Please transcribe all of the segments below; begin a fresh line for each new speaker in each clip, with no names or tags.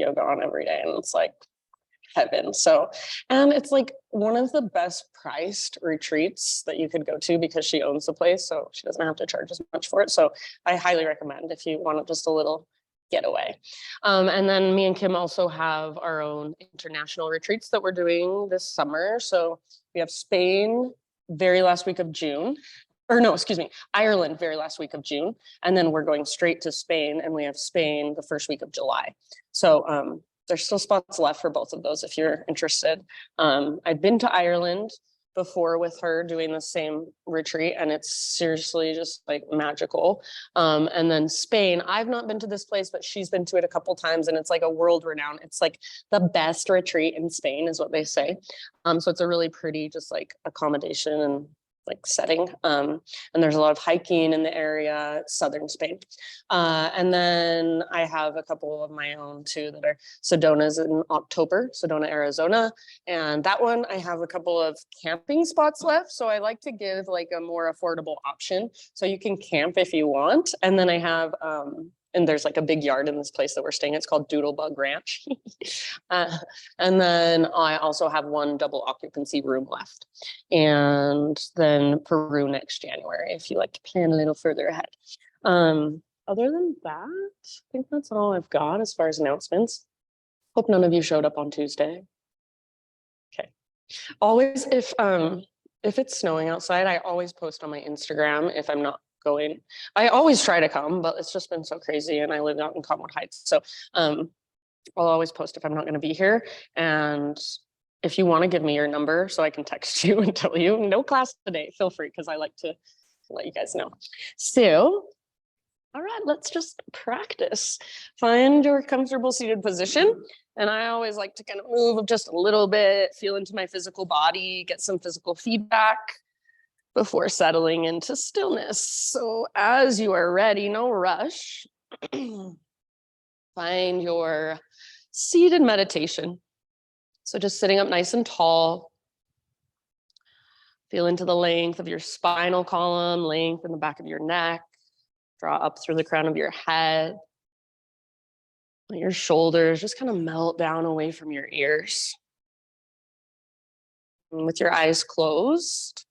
yoga on every day, and it's like heaven. So, and it's like one of the best priced retreats that you could go to because she owns the place, so she doesn't have to charge as much for it. So I highly recommend if you want just a little getaway. And then me and Kim also have our own international retreats that we're doing this summer. So we have Spain very last week of June, or no, excuse me, Ireland very last week of June. And then we're going straight to Spain, and we have Spain the first week of July. So there's still spots left for both of those if you're interested. I've been to Ireland before with her doing the same retreat, and it's seriously just like magical. And then Spain, I've not been to this place, but she's been to it a couple times, and it's like a world renowned. It's like the best retreat in Spain is what they say. So it's a really pretty just like accommodation and like setting. And there's a lot of hiking in the area, southern Spain. And then I have a couple of my own too that are Sedona's in October, Sedona, Arizona. And that one, I have a couple of camping spots left. So I like to give like a more affordable option. So you can camp if you want. And then I have, and there's like a big yard in this place that we're staying. It's called Doodlebug Ranch. And then I also have one double occupancy room left. And then Peru next January, if you like to plan a little further ahead. Other than that, I think that's all I've got as far as announcements. Hope none of you showed up on Tuesday. Okay. Always, if it's snowing outside, I always post on my Instagram if I'm not going. I always try to come, but it's just been so crazy, and I live out in Cottonwood Heights. So I'll always post if I'm not going to be here. And if you want to give me your number so I can text you and tell you no class today, feel free, because I like to let you guys know. So, all right, let's just practice. Find your comfortable seated position. And I always like to kind of move just a little bit, feel into my physical body, get some physical feedback before settling into stillness. So as you are ready, no rush, find your seated meditation. So just sitting up nice and tall. Feel into the length of your spinal column, length in the back of your neck. Draw up through the crown of your head. Let your shoulders just kind of melt down away from your ears. And with your eyes closed,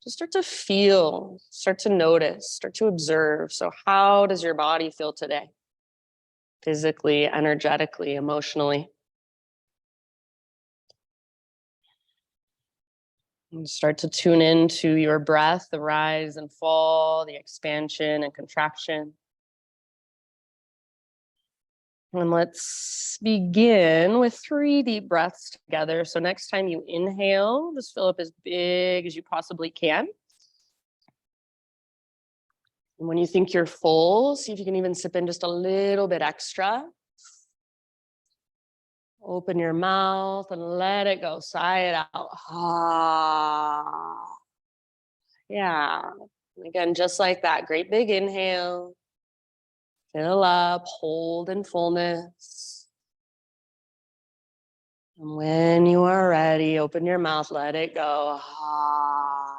just start to feel, start to notice, start to observe. So how does your body feel today? Physically, energetically, emotionally. And start to tune into your breath, the rise and fall, the expansion and contraction. And let's begin with 3 deep breaths together. So next time you inhale, just fill up as big as you possibly can. And when you think you're full, see if you can even sip in just a little bit extra. Open your mouth and let it go. Sigh it out. Ah. Yeah. And again, just like that. Great big inhale. Fill up, hold in fullness. And when you are ready, open your mouth, let it go. Ah.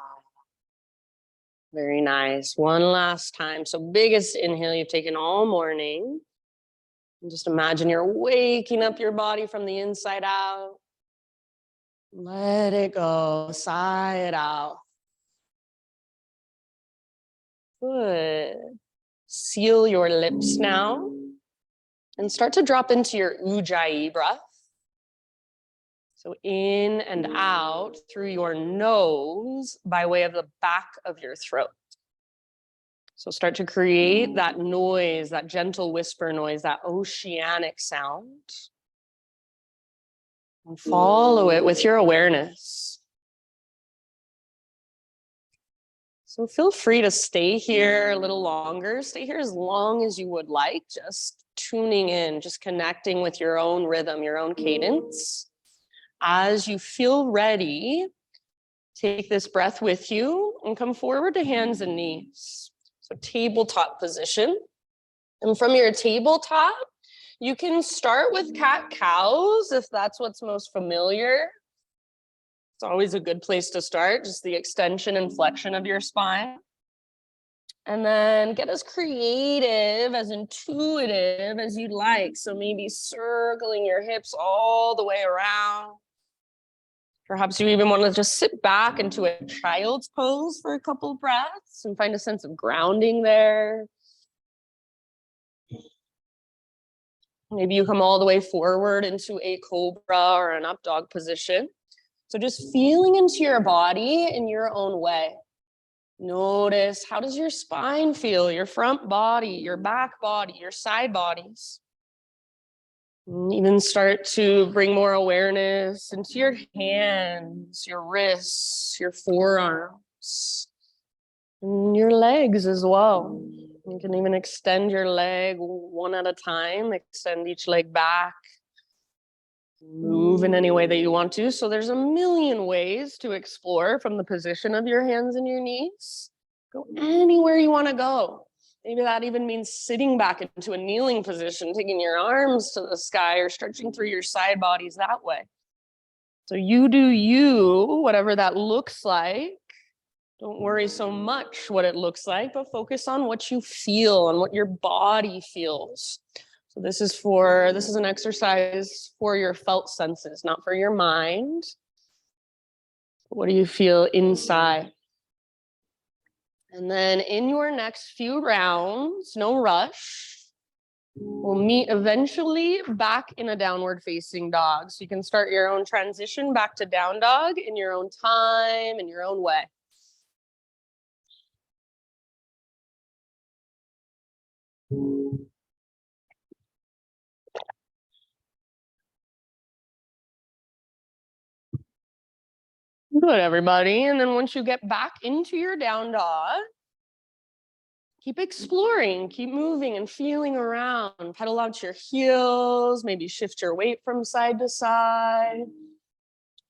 Very nice. One last time. So biggest inhale you've taken all morning. And just imagine you're waking up your body from the inside out. Let it go. Sigh it out. Good. Seal your lips now. And start to drop into your Ujjayi breath. So in and out through your nose by way of the back of your throat. So start to create that noise, that gentle whisper noise, that oceanic sound. And follow it with your awareness. So feel free to stay here a little longer. Stay here as long as you would like, just tuning in, just connecting with your own rhythm, your own cadence. As you feel ready, take this breath with you and come forward to hands and knees. So tabletop position. And from your tabletop, you can start with cat-cows if that's what's most familiar. It's always a good place to start, just the extension and flexion of your spine. And then get as creative, as intuitive as you'd like. So maybe circling your hips all the way around. Perhaps you even want to just sit back into a child's pose for a couple breaths and find a sense of grounding there. Maybe you come all the way forward into a cobra or an up dog position. So just feeling into your body in your own way. Notice, how does your spine feel, your front body, your back body, your side bodies? And even start to bring more awareness into your hands, your wrists, your forearms, and your legs as well. You can even extend your leg one at a time, extend each leg back. Move in any way that you want to. So there's a million ways to explore from the position of your hands and your knees. Go anywhere you want to go. Maybe that even means sitting back into a kneeling position, taking your arms to the sky or stretching through your side bodies that way. So you do you, whatever that looks like. Don't worry so much what it looks like, but focus on what you feel and what your body feels. So this is an exercise for your felt senses, not for your mind. What do you feel inside? And then in your next few rounds, no rush, we'll meet eventually back in a downward facing dog. So you can start your own transition back to down dog in your own time, in your own way. Good, everybody. And then once you get back into your down dog, keep exploring, keep moving and feeling around. Pedal out your heels, maybe shift your weight from side to side.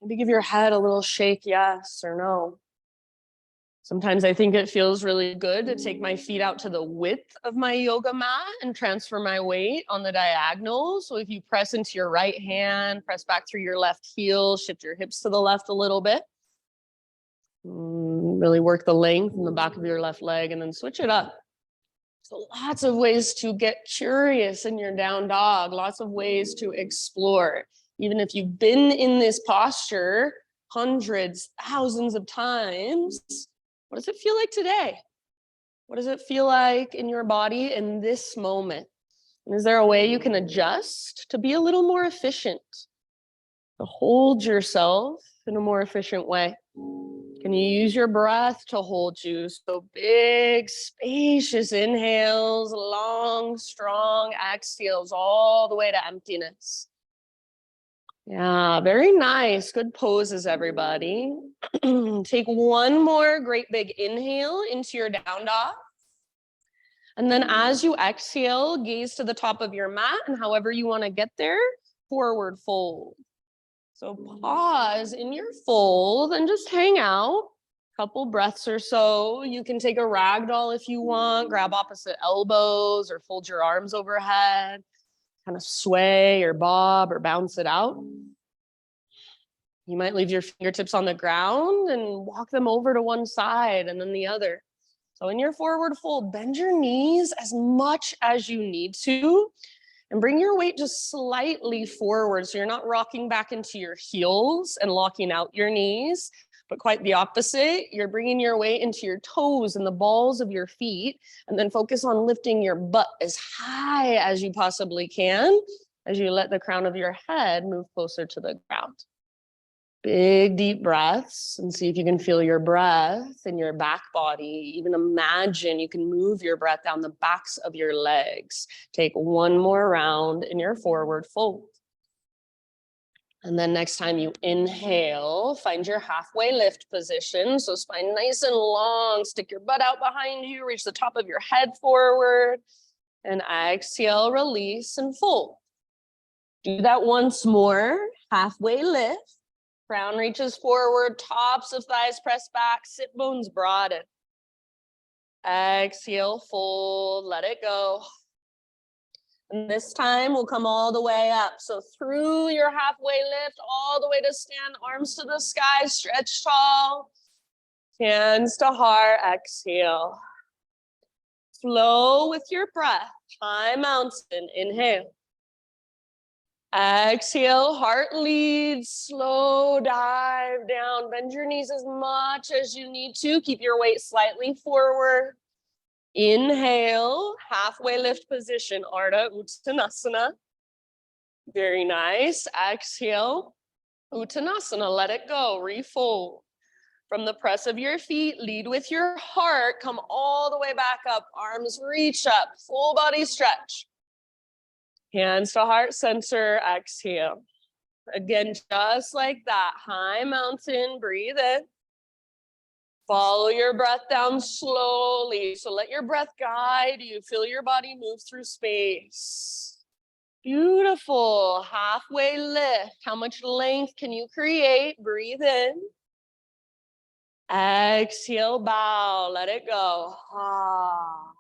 Maybe give your head a little shake, yes or no. Sometimes I think it feels really good to take my feet out to the width of my yoga mat and transfer my weight on the diagonal. So if you press into your right hand, press back through your left heel, shift your hips to the left a little bit. Really work the length in the back of your left leg and then switch it up. So lots of ways to get curious in your down dog, lots of ways to explore. Even if you've been in this posture hundreds, thousands of times, what does it feel like today? What does it feel like in your body in this moment? And is there a way you can adjust to be a little more efficient, to hold yourself in a more efficient way? Can you use your breath to hold you? So big, spacious inhales, long, strong exhales, all the way to emptiness. Yeah, very nice. Good poses, everybody. Take one more great big inhale into your down dog. And then as you exhale, gaze to the top of your mat, and however you want to get there, forward fold. So pause in your fold and just hang out. Couple breaths or so. You can take a ragdoll if you want, grab opposite elbows or fold your arms overhead, kind of sway or bob or bounce it out. You might leave your fingertips on the ground and walk them over to one side and then the other. So in your forward fold, bend your knees as much as you need to and bring your weight just slightly forward. So you're not rocking back into your heels and locking out your knees, but quite the opposite. You're bringing your weight into your toes and the balls of your feet, and then focus on lifting your butt as high as you possibly can as you let the crown of your head move closer to the ground. Big deep breaths and see if you can feel your breath in your back body. Even imagine you can move your breath down the backs of your legs. Take one more round in your forward fold. And then next time you inhale, find your halfway lift position. So spine nice and long, stick your butt out behind you, reach the top of your head forward, and exhale, release and fold. Do that once more, halfway lift. Crown reaches forward, tops of thighs press back, sit bones broaden. Exhale, fold, let it go. And this time we'll come all the way up. So through your halfway lift, all the way to stand, arms to the sky, stretch tall. Hands to heart, exhale. Flow with your breath. High mountain, inhale. Exhale, heart leads, slow dive down. Bend your knees as much as you need to. Keep your weight slightly forward. Inhale, halfway lift position, Ardha Uttanasana. Very nice. Exhale, Uttanasana, let it go, refold. From the press of your feet, lead with your heart, come all the way back up, arms reach up, full body stretch. Hands to heart center, exhale. Again, just like that, high mountain, breathe in. Follow your breath down slowly. So let your breath guide you. Feel your body move through space. Beautiful, halfway lift. How much length can you create? Breathe in. Exhale, bow, let it go. Ah.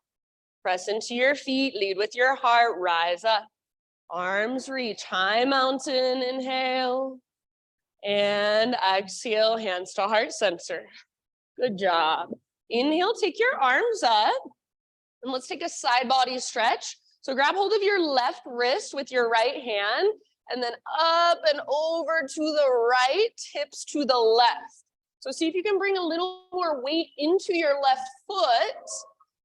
Press into your feet, lead with your heart, rise up. Arms reach, high mountain, inhale. And exhale, hands to heart center. Good job. Inhale, take your arms up. And let's take a side body stretch. So grab hold of your left wrist with your right hand, and then up and over to the right, hips to the left. So see if you can bring a little more weight into your left foot,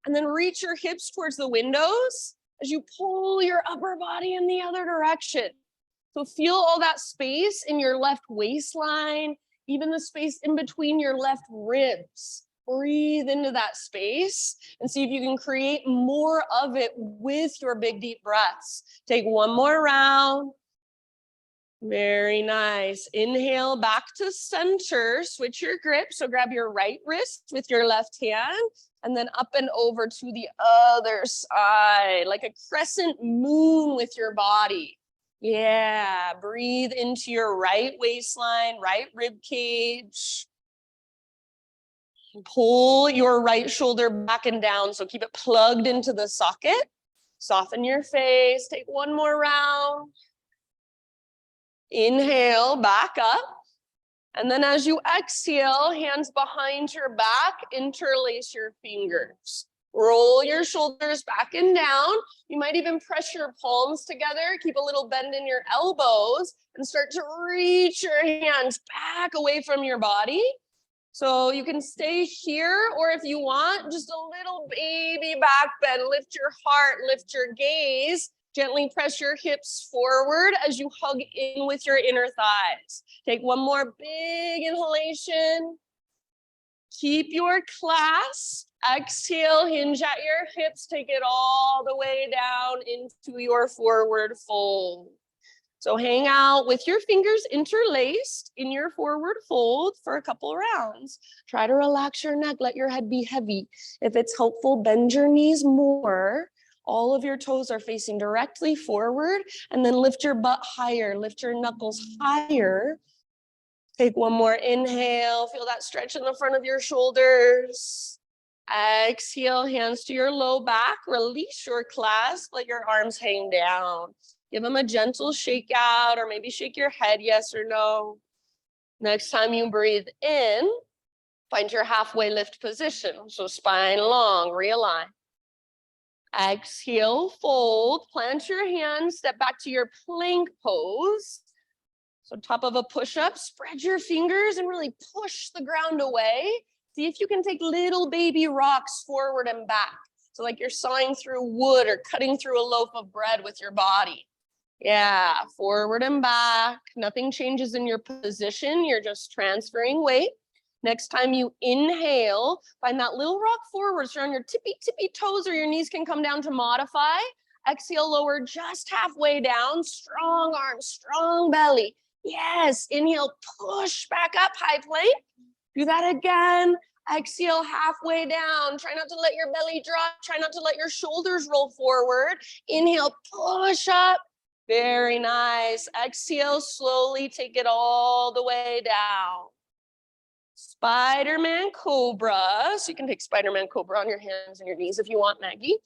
and then reach your hips towards the windows as you pull your upper body in the other direction. So feel all that space in your left waistline, even the space in between your left ribs. Breathe into that space and see if you can create more of it with your big deep breaths. Take one more round. Very nice. Inhale back to center. Switch your grip. So grab your right wrist with your left hand and then up and over to the other side, like a crescent moon with your body. Yeah, breathe into your right waistline, right rib cage. Pull your right shoulder back and down, so keep it plugged into the socket. Soften your face. Take one more round. Inhale, back up. And then as you exhale, hands behind your back, interlace your fingers. Roll your shoulders back and down. You might even press your palms together. Keep a little bend in your elbows and start to reach your hands back away from your body. So you can stay here, or if you want, just a little baby back bend. Lift your heart, lift your gaze. Gently press your hips forward as you hug in with your inner thighs. Take one more big inhalation. Keep your clasp. Exhale, hinge at your hips. Take it all the way down into your forward fold. So hang out with your fingers interlaced in your forward fold for a couple rounds. Try to relax your neck, let your head be heavy. If it's helpful, bend your knees more. All of your toes are facing directly forward, and then lift your butt higher, lift your knuckles higher. Take one more inhale, feel that stretch in the front of your shoulders. Exhale, hands to your low back, release your clasp, let your arms hang down. Give them a gentle shake out, or maybe shake your head yes or no. Next time you breathe in, find your halfway lift position. So spine long, realign. Exhale, fold, plant your hands, step back to your plank pose. So top of a push-up, spread your fingers and really push the ground away. See if you can take little baby rocks forward and back. So like you're sawing through wood or cutting through a loaf of bread with your body. Yeah, forward and back. Nothing changes in your position. You're just transferring weight. Next time you inhale, find that little rock forward. So on your tippy toes, or your knees can come down to modify. Exhale, lower just halfway down. Strong arms, strong belly. Yes, inhale, push back up, high plank. Do that again. Exhale, halfway down. Try not to let your belly drop. Try not to let your shoulders roll forward. Inhale, push up. Very nice. Exhale, slowly take it all the way down. Spider-Man Cobra. So you can take Spider-Man Cobra on your hands and your knees if you want, Maggie.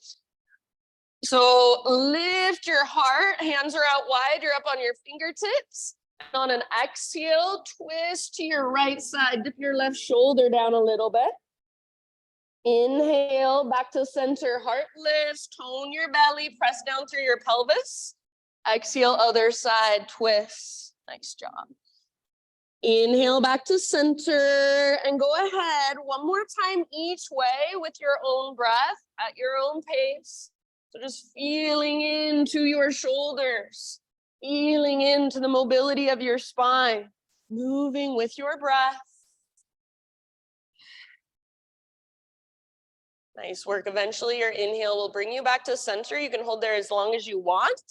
So lift your heart. Hands are out wide. You're up on your fingertips. And on an exhale, twist to your right side. Dip your left shoulder down a little bit. Inhale, back to center, heart lifts, tone your belly, press down through your pelvis. Exhale, other side, twist. Nice job. Inhale back to center and go ahead one more time each way with your own breath at your own pace. So just feeling into your shoulders, feeling into the mobility of your spine, moving with your breath. Nice work. Eventually your inhale will bring you back to center. You can hold there as long as you want.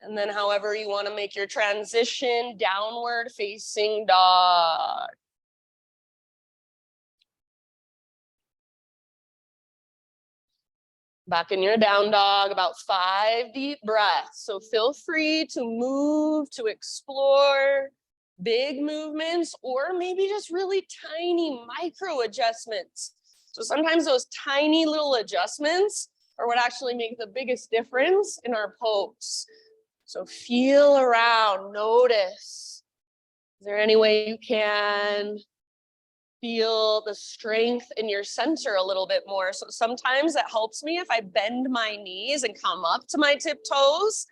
And then however you want to make your transition, downward facing dog. Back in your down dog, about 5 deep breaths. So feel free to move, to explore big movements, or maybe just really tiny micro adjustments. So sometimes those tiny little adjustments are what actually make the biggest difference in our pose. So feel around, notice. Is there any way you can feel the strength in your center a little bit more? So sometimes it helps me if I bend my knees and come up to my tiptoes.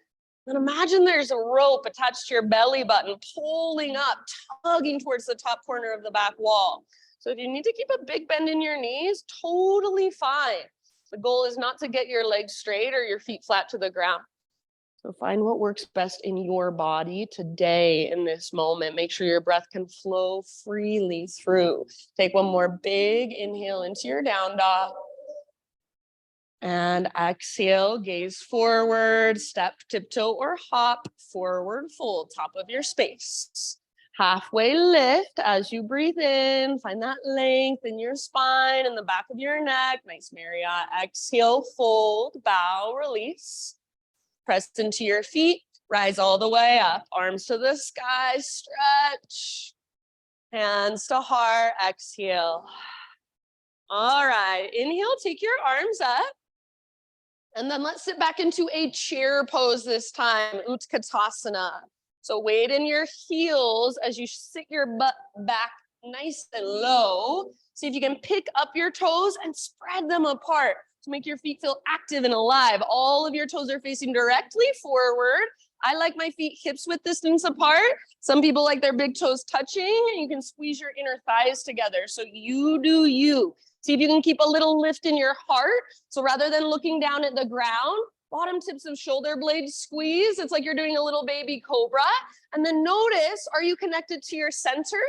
And imagine there's a rope attached to your belly button, pulling up, tugging towards the top corner of the back wall. So if you need to keep a big bend in your knees, totally fine. The goal is not to get your legs straight or your feet flat to the ground. So find what works best in your body today in this moment. Make sure your breath can flow freely through. Take one more big inhale into your down dog. And exhale, gaze forward, step, tiptoe, or hop, forward fold, top of your space. Halfway lift as you breathe in. Find that length in your spine and the back of your neck. Nice Marriott. Exhale, fold, bow, release. Press into your feet, rise all the way up, arms to the sky, stretch, hands to heart, exhale. All right, inhale, take your arms up, and then let's sit back into a chair pose this time, Utkatasana. So weight in your heels as you sit your butt back nice and low. See if you can pick up your toes and spread them apart to make your feet feel active and alive. All of your toes are facing directly forward. I like my feet hips width distance apart. Some people like their big toes touching, and you can squeeze your inner thighs together. So you do you. See if you can keep a little lift in your heart. So rather than looking down at the ground, bottom tips of shoulder blades squeeze. It's like you're doing a little baby cobra. And then notice, are you connected to your center?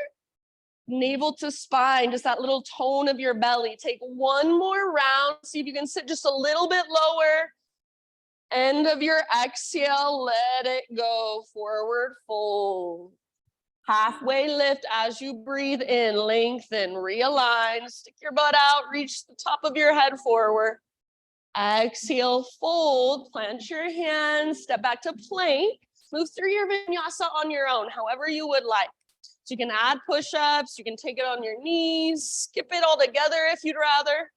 Navel to spine, just that little tone of your belly. Take one more round. See if you can sit just a little bit lower. End of your exhale, let it go. Forward fold. Halfway lift as you breathe in. Lengthen, realign, stick your butt out, reach the top of your head forward. Exhale, fold, plant your hands, step back to plank. Move through your vinyasa on your own, however you would like. So you can add push-ups, you can take it on your knees, skip it all together if you'd rather.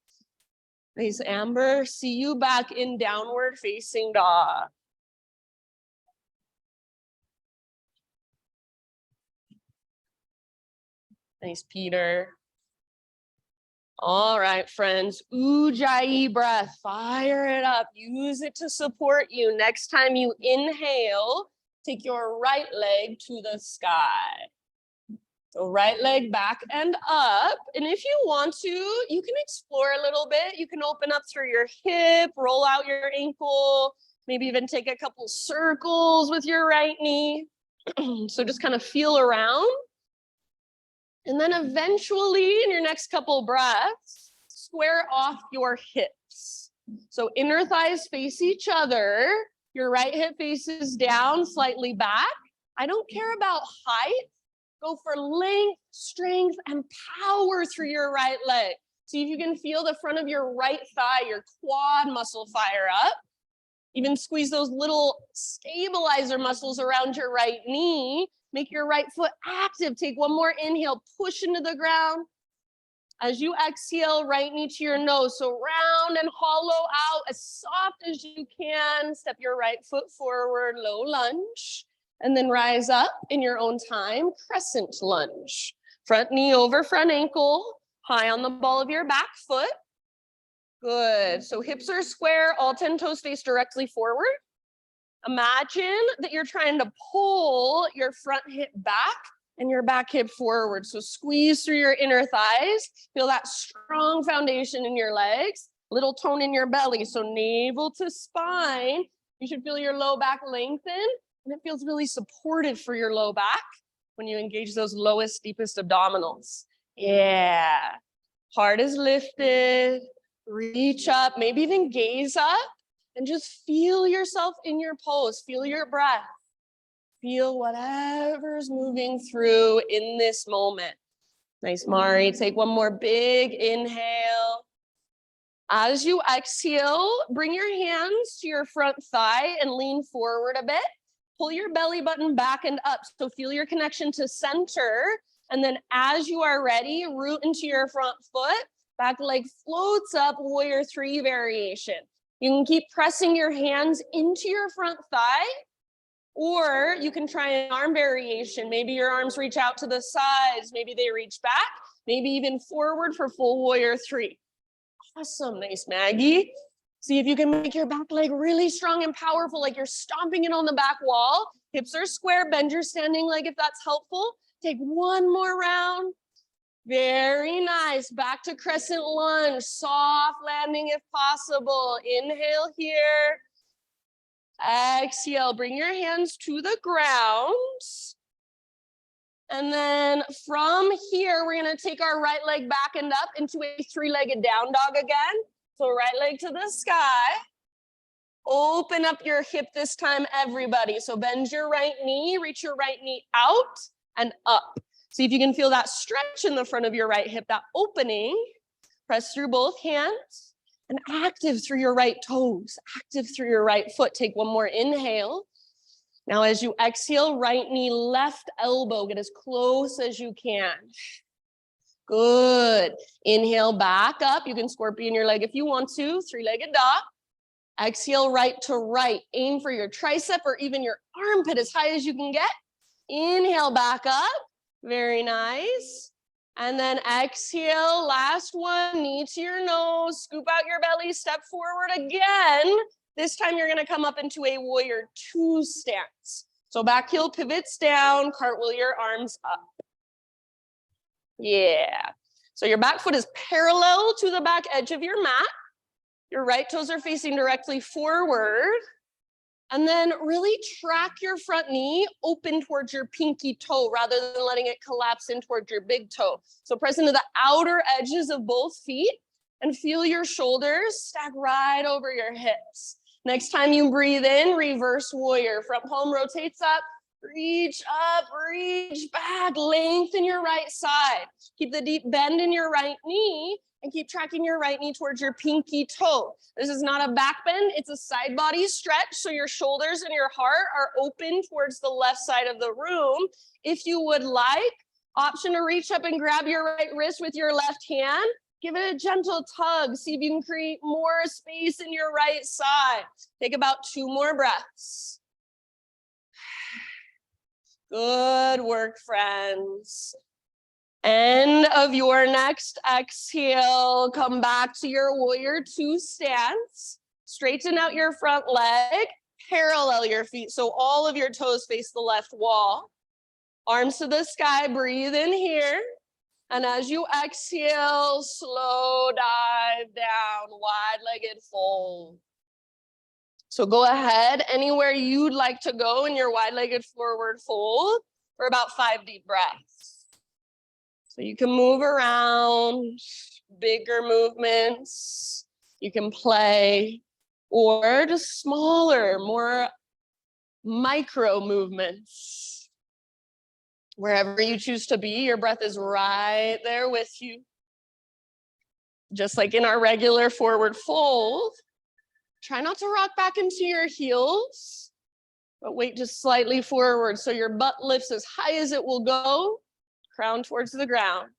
Nice, Amber. See you back in downward facing dog. Nice, Peter. All right, friends. Ujjayi breath. Fire it up. Use it to support you. Next time you inhale, take your right leg to the sky. So right leg back and up. And if you want to, you can explore a little bit. You can open up through your hip, roll out your ankle, maybe even take a couple circles with your right knee. So just kind of feel around. And then eventually in your next couple breaths, square off your hips. So inner thighs face each other. Your right hip faces down, slightly back. I don't care about height. Go for length, strength, and power through your right leg. See if you can feel the front of your right thigh, your quad muscle fire up. Even squeeze those little stabilizer muscles around your right knee. Make your right foot active. Take one more inhale, push into the ground. As you exhale, right knee to your nose. So round and hollow out as soft as you can. Step your right foot forward, low lunge. And then rise up in your own time, crescent lunge. Front knee over front ankle.
high on the ball of your back foot. Good. So hips are square, all 10 toes face directly forward. Imagine that you're trying to pull your front hip back and your back hip forward. So squeeze through your inner thighs. Feel that strong foundation in your legs. Little tone in your belly. So navel to spine. You should feel your low back lengthen. And it feels really supportive for your low back when you engage those lowest, deepest abdominals. Yeah. Heart is lifted. Reach up. Maybe even gaze up. And just feel yourself in your pose. Feel your breath. Feel whatever's moving through in this moment. Nice, Mari. Take one more big inhale. As you exhale, bring your hands to your front thigh and lean forward a bit. Pull your belly button back and up. So feel your connection to center. And then as you are ready, root into your front foot. Back leg floats up, warrior three variation. You can keep pressing your hands into your front thigh, or you can try an arm variation. Maybe your arms reach out to the sides, maybe they reach back, maybe even forward for full warrior three. Awesome, nice, Maggie. See if you can make your back leg really strong and powerful, like you're stomping it on the back wall. Hips are square, bend your standing leg if that's helpful. Take one more round. Very nice. Back to crescent lunge. Soft landing if possible. Inhale here. Exhale. Bring your hands to the ground. And then from here, we're going to take our right leg back and up into a three-legged down dog again. So right leg to the sky. Open up your hip this time, everybody. So bend your right knee. Reach your right knee out and up. See if you can feel that stretch in the front of your right hip, that opening. Press through both hands and active through your right toes, active through your right foot. Take one more inhale. Now as you exhale, right knee, left elbow, get as close as you can. Good. Inhale back up. You can scorpion your leg if you want to, three-legged dog. Exhale right to right. Aim for your tricep or even your armpit as high as you can get. Inhale back up. Very nice. And then exhale, last one, knee to your nose, scoop out your belly, step forward again. This time you're gonna come up into a warrior two stance. So back heel pivots down, cartwheel your arms up. Yeah. So your back foot is parallel to the back edge of your mat. Your right toes are facing directly forward. And then really track your front knee open towards your pinky toe rather than letting it collapse in towards your big toe. So press into the outer edges of both feet and feel your shoulders stack right over your hips. Next time you breathe in, reverse warrior. Front palm rotates up, reach back, lengthen your right side. Keep the deep bend in your right knee and keep tracking your right knee towards your pinky toe. This is not a back bend, it's a side body stretch. So your shoulders and your heart are open towards the left side of the room. If you would like, option to reach up and grab your right wrist with your left hand. Give it a gentle tug. See if you can create more space in your right side. Take about 2 more breaths. Good work, friends. End of your next exhale, come back to your warrior two stance. Straighten out your front leg, parallel your feet so all of your toes face the left wall. Arms to the sky, breathe in here. And as you exhale, slow dive down, wide-legged fold. So go ahead, anywhere you'd like to go in your wide-legged forward fold for about 5 deep breaths. So you can move around, bigger movements, you can play, or just smaller, more micro movements. Wherever you choose to be, your breath is right there with you. Just like in our regular forward fold, try not to rock back into your heels, but weight just slightly forward so your butt lifts as high as it will go, crown towards the ground.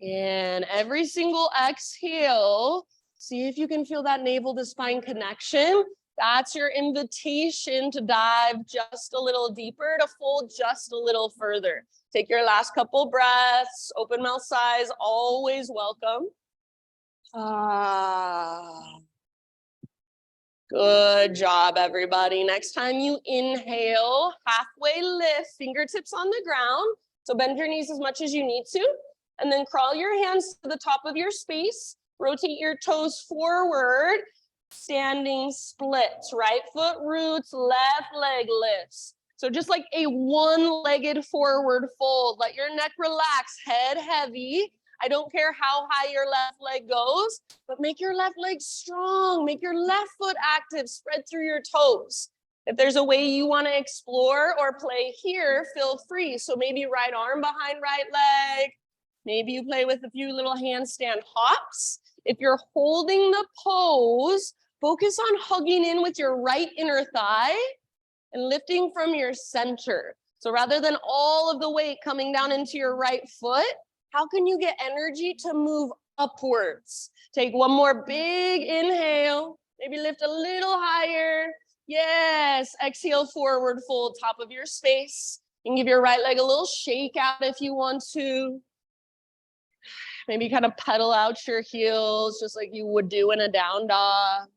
And every single exhale, see if you can feel that navel to spine connection. That's your invitation to dive just a little deeper, to fold just a little further. Take your last couple breaths, open mouth sighs, always welcome. Good job, everybody. Next time you inhale, halfway lift, fingertips on the ground. So bend your knees as much as you need to, and then crawl your hands to the top of your space. Rotate your toes forward, standing splits, right foot roots, left leg lifts. So just like a one-legged forward fold, let your neck relax, head heavy. I don't care how high your left leg goes, but make your left leg strong, make your left foot active, spread through your toes. If there's a way you want to explore or play here, feel free. So maybe right arm behind right leg. Maybe you play with a few little handstand hops. If you're holding the pose, focus on hugging in with your right inner thigh and lifting from your center. So rather than all of the weight coming down into your right foot, how can you get energy to move upwards? Take one more big inhale, maybe lift a little higher. Yes, exhale, forward fold, top of your space. You can give your right leg a little shake out if you want to. Maybe kind of pedal out your heels just like you would do in a down dog.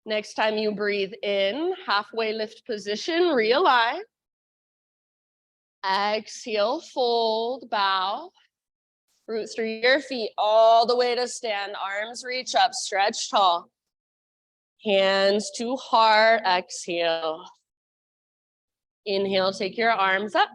Next time you breathe in, halfway lift position, realign. Exhale, fold, bow. Roots through your feet all the way to stand. Arms reach up, stretch tall. Hands to heart, exhale. Inhale, take your arms up.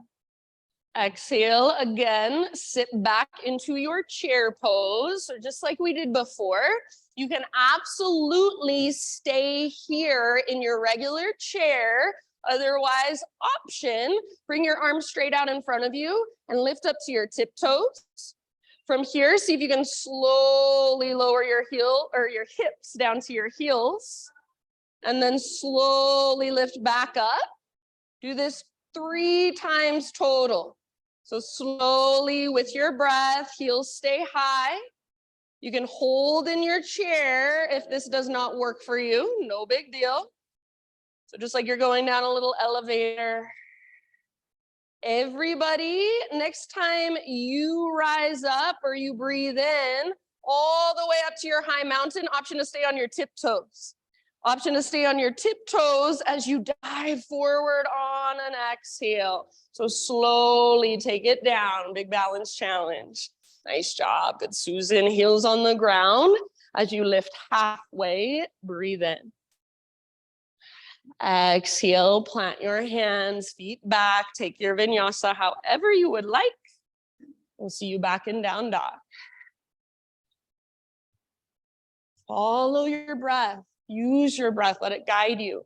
Exhale again, sit back into your chair pose. So just like we did before, you can absolutely stay here in your regular chair. Otherwise, option, bring your arms straight out in front of you and lift up to your tiptoes. From here, see if you can slowly lower your heel or your hips down to your heels. And then slowly lift back up. Do this 3 times total. So slowly with your breath, heels stay high. You can hold in your chair if this does not work for you, no big deal. So just like you're going down a little elevator. Everybody, next time you rise up or you breathe in, all the way up to your high mountain, option to stay on your tiptoes. Option to stay on your tiptoes as you dive forward on an exhale. So slowly take it down, big balance challenge. Nice job, good Susan. Heels on the ground. As you lift halfway, breathe in. Exhale, plant your hands, feet back, take your vinyasa however you would like. We'll see you back in down dog. Follow your breath, use your breath, let it guide you.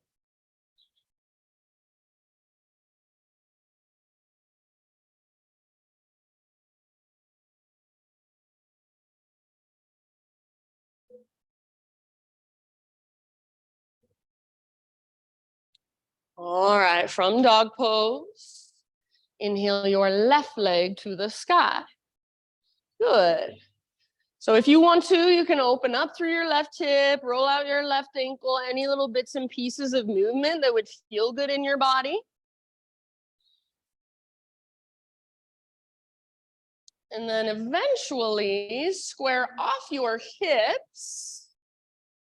All right, from dog pose, inhale your left leg to the sky. Good. So if you want to, you can open up through your left hip, roll out your left ankle, any little bits and pieces of movement that would feel good in your body. And then eventually square off your hips.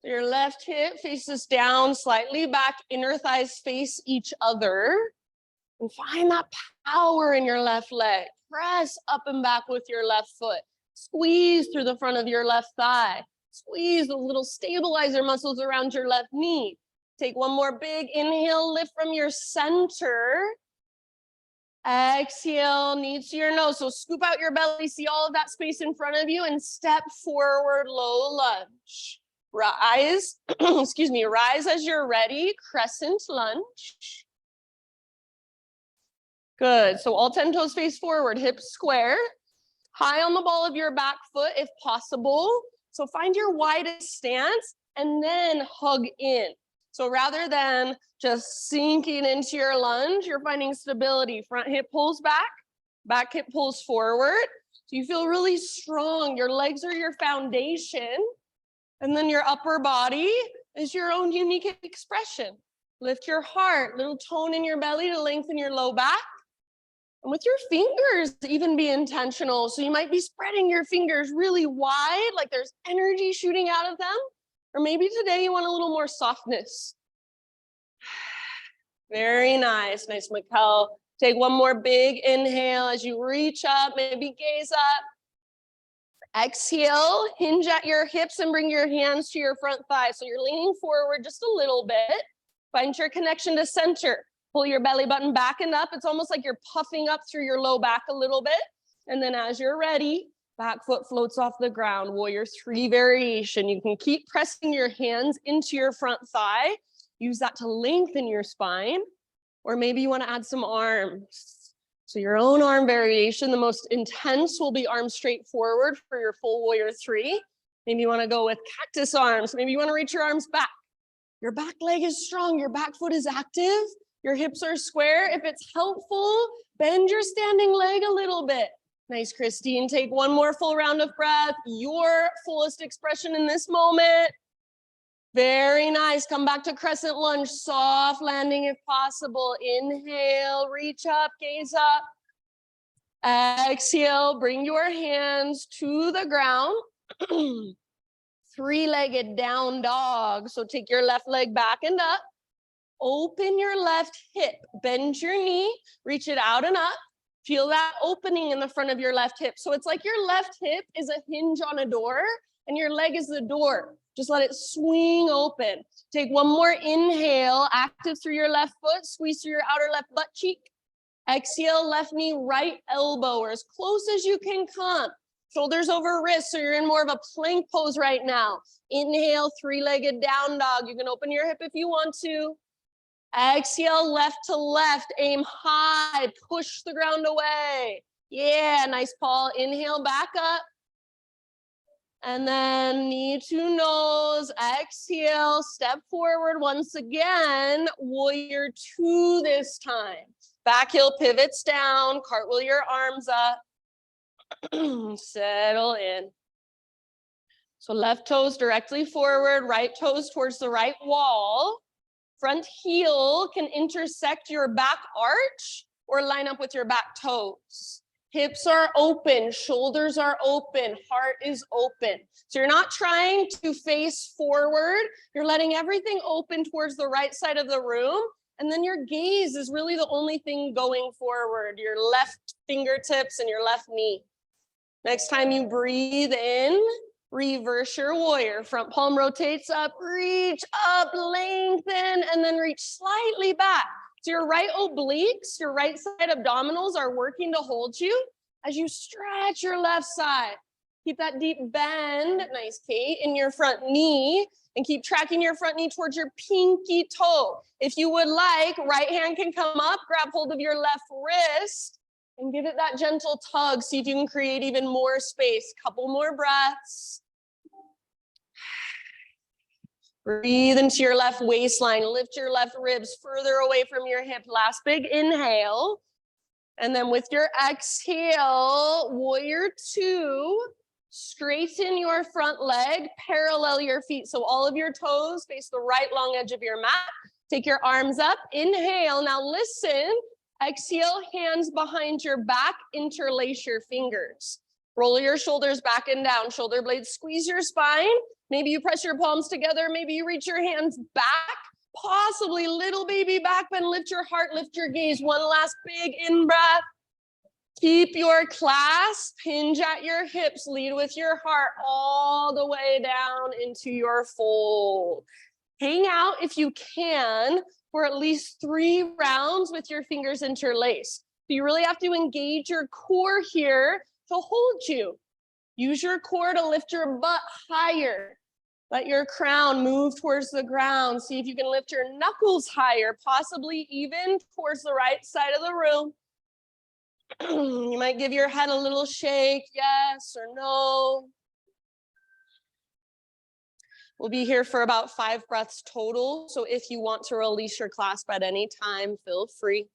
Your left hip faces down, slightly back, inner thighs face each other. And find that power in your left leg. Press up and back with your left foot. Squeeze through the front of your left thigh. Squeeze the little stabilizer muscles around your left knee. Take one more big inhale, lift from your center. Exhale, knees to your nose. So scoop out your belly, see all of that space in front of you, and step forward, low lunge. Rise, excuse me, rise as you're ready, crescent lunge. Good, so all 10 toes face forward, hips square. High on the ball of your back foot if possible. So find your widest stance and then hug in. So rather than just sinking into your lunge, you're finding stability. Front hip pulls back hip pulls forward. So you feel really strong. Your legs are your foundation. And then your upper body is your own unique expression. Lift your heart, little tone in your belly to lengthen your low back. And with your fingers, even be intentional. So you might be spreading your fingers really wide, like there's energy shooting out of them. Or maybe today you want a little more softness. Very nice. Nice, Mikkel. Take one more big inhale as you reach up, maybe gaze up. Exhale, hinge at your hips and bring your hands to your front thigh. So you're leaning forward just a little bit. Find your connection to center. Pull your belly button back and up. It's almost like you're puffing up through your low back a little bit. And then as you're ready, back foot floats off the ground. Warrior 3 variation. You can keep pressing your hands into your front thigh. Use that to lengthen your spine. Or maybe you want to add some arms. So your own arm variation, the most intense will be arms straight forward for your full warrior 3. Maybe you want to go with cactus arms. Maybe you want to reach your arms back. Your back leg is strong. Your back foot is active. Your hips are square. If it's helpful, bend your standing leg a little bit. Nice, Christine. Take one more full round of breath. Your fullest expression in this moment. Very nice. Come back to crescent lunge. Soft landing if possible. Inhale, reach up, gaze up. Exhale, bring your hands to the ground. 3-legged down dog. So take your left leg back and up. Open your left hip. Bend your knee. Reach it out and up. Feel that opening in the front of your left hip. So it's like your left hip is a hinge on a door and your leg is the door. Just let it swing open. Take one more inhale, active through your left foot, squeeze through your outer left butt cheek. Exhale, left knee, right elbow, or as close as you can come. Shoulders over wrists, so you're in more of a plank pose right now. Inhale, 3-legged down dog. You can open your hip if you want to. Exhale, left to left, aim high, push the ground away. Yeah, nice, Paul. Inhale, back up. And then knee to nose, exhale, step forward once again, warrior 2 this time. Back heel pivots down, cartwheel your arms up, settle in. So left toes directly forward, right toes towards the right wall. Front heel can intersect your back arch or line up with your back toes. Hips are open, shoulders are open, heart is open. So you're not trying to face forward. You're letting everything open towards the right side of the room. And then your gaze is really the only thing going forward, your left fingertips and your left knee. Next time you breathe in, reverse your warrior. Front palm rotates up, reach up, lengthen, and then reach slightly back. So your right obliques, your right side abdominals are working to hold you as you stretch your left side. Keep that deep bend, nice, Kate, in your front knee, and keep tracking your front knee towards your pinky toe. If you would like, right hand can come up, grab hold of your left wrist, and give it that gentle tug. See if you can create even more space. Couple more breaths. Breathe into your left waistline. Lift your left ribs further away from your hip. Last big inhale. And then with your exhale, warrior 2, straighten your front leg, parallel your feet. So all of your toes face the right long edge of your mat. Take your arms up. Inhale. Now listen. Exhale, hands behind your back. Interlace your fingers. Roll your shoulders back and down. Shoulder blades squeeze your spine. Maybe you press your palms together. Maybe you reach your hands back. Possibly little baby back bend. Lift your heart, lift your gaze. One last big in-breath. Keep your clasp. Hinge at your hips. Lead with your heart all the way down into your fold. Hang out if you can for at least 3 rounds with your fingers interlaced. So you really have to engage your core here to hold you. Use your core to lift your butt higher. Let your crown move towards the ground. See if you can lift your knuckles higher, possibly even towards the right side of the room. You might give your head a little shake, yes or no. We'll be here for about 5 breaths total. So if you want to release your clasp at any time, feel free.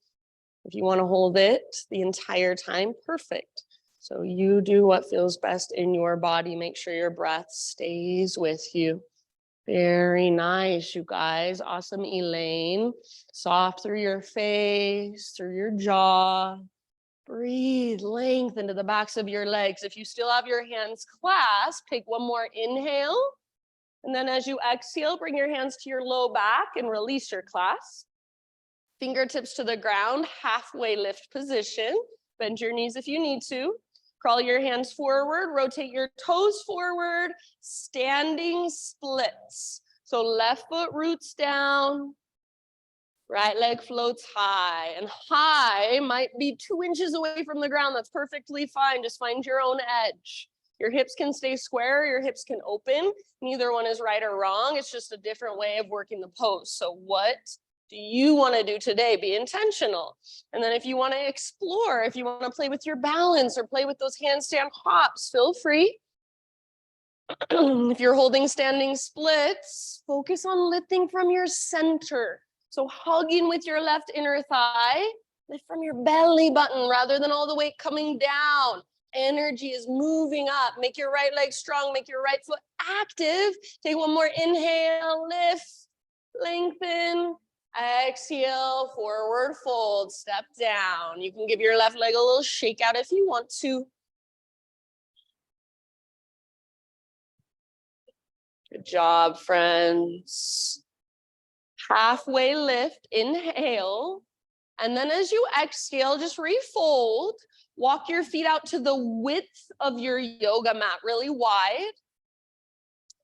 If you want to hold it the entire time, perfect. So you do what feels best in your body. Make sure your breath stays with you. Very nice, you guys. Awesome, Elaine. Soft through your face, through your jaw. Breathe length into the backs of your legs. If you still have your hands clasped, take one more inhale. And then as you exhale, bring your hands to your low back and release your clasp. Fingertips to the ground, halfway lift position. Bend your knees if you need to. Crawl your hands forward, rotate your toes forward, standing splits. So left foot roots down, right leg floats high. And high might be 2 inches away from the ground. That's perfectly fine. Just find your own edge. Your hips can stay square, your hips can open. Neither one is right or wrong. It's just a different way of working the pose. So what do you want to do today? Be intentional. And then if you want to explore, if you want to play with your balance or play with those handstand hops, feel free. If you're holding standing splits, focus on lifting from your center. So hugging with your left inner thigh, lift from your belly button rather than all the weight coming down. Energy is moving up. Make your right leg strong, make your right foot active. Take one more inhale, lift, lengthen. Exhale, forward fold, step down. You can give your left leg a little shake out if you want to. Good job, friends. Halfway lift, inhale. And then as you exhale, just refold. Walk your feet out to the width of your yoga mat, really wide.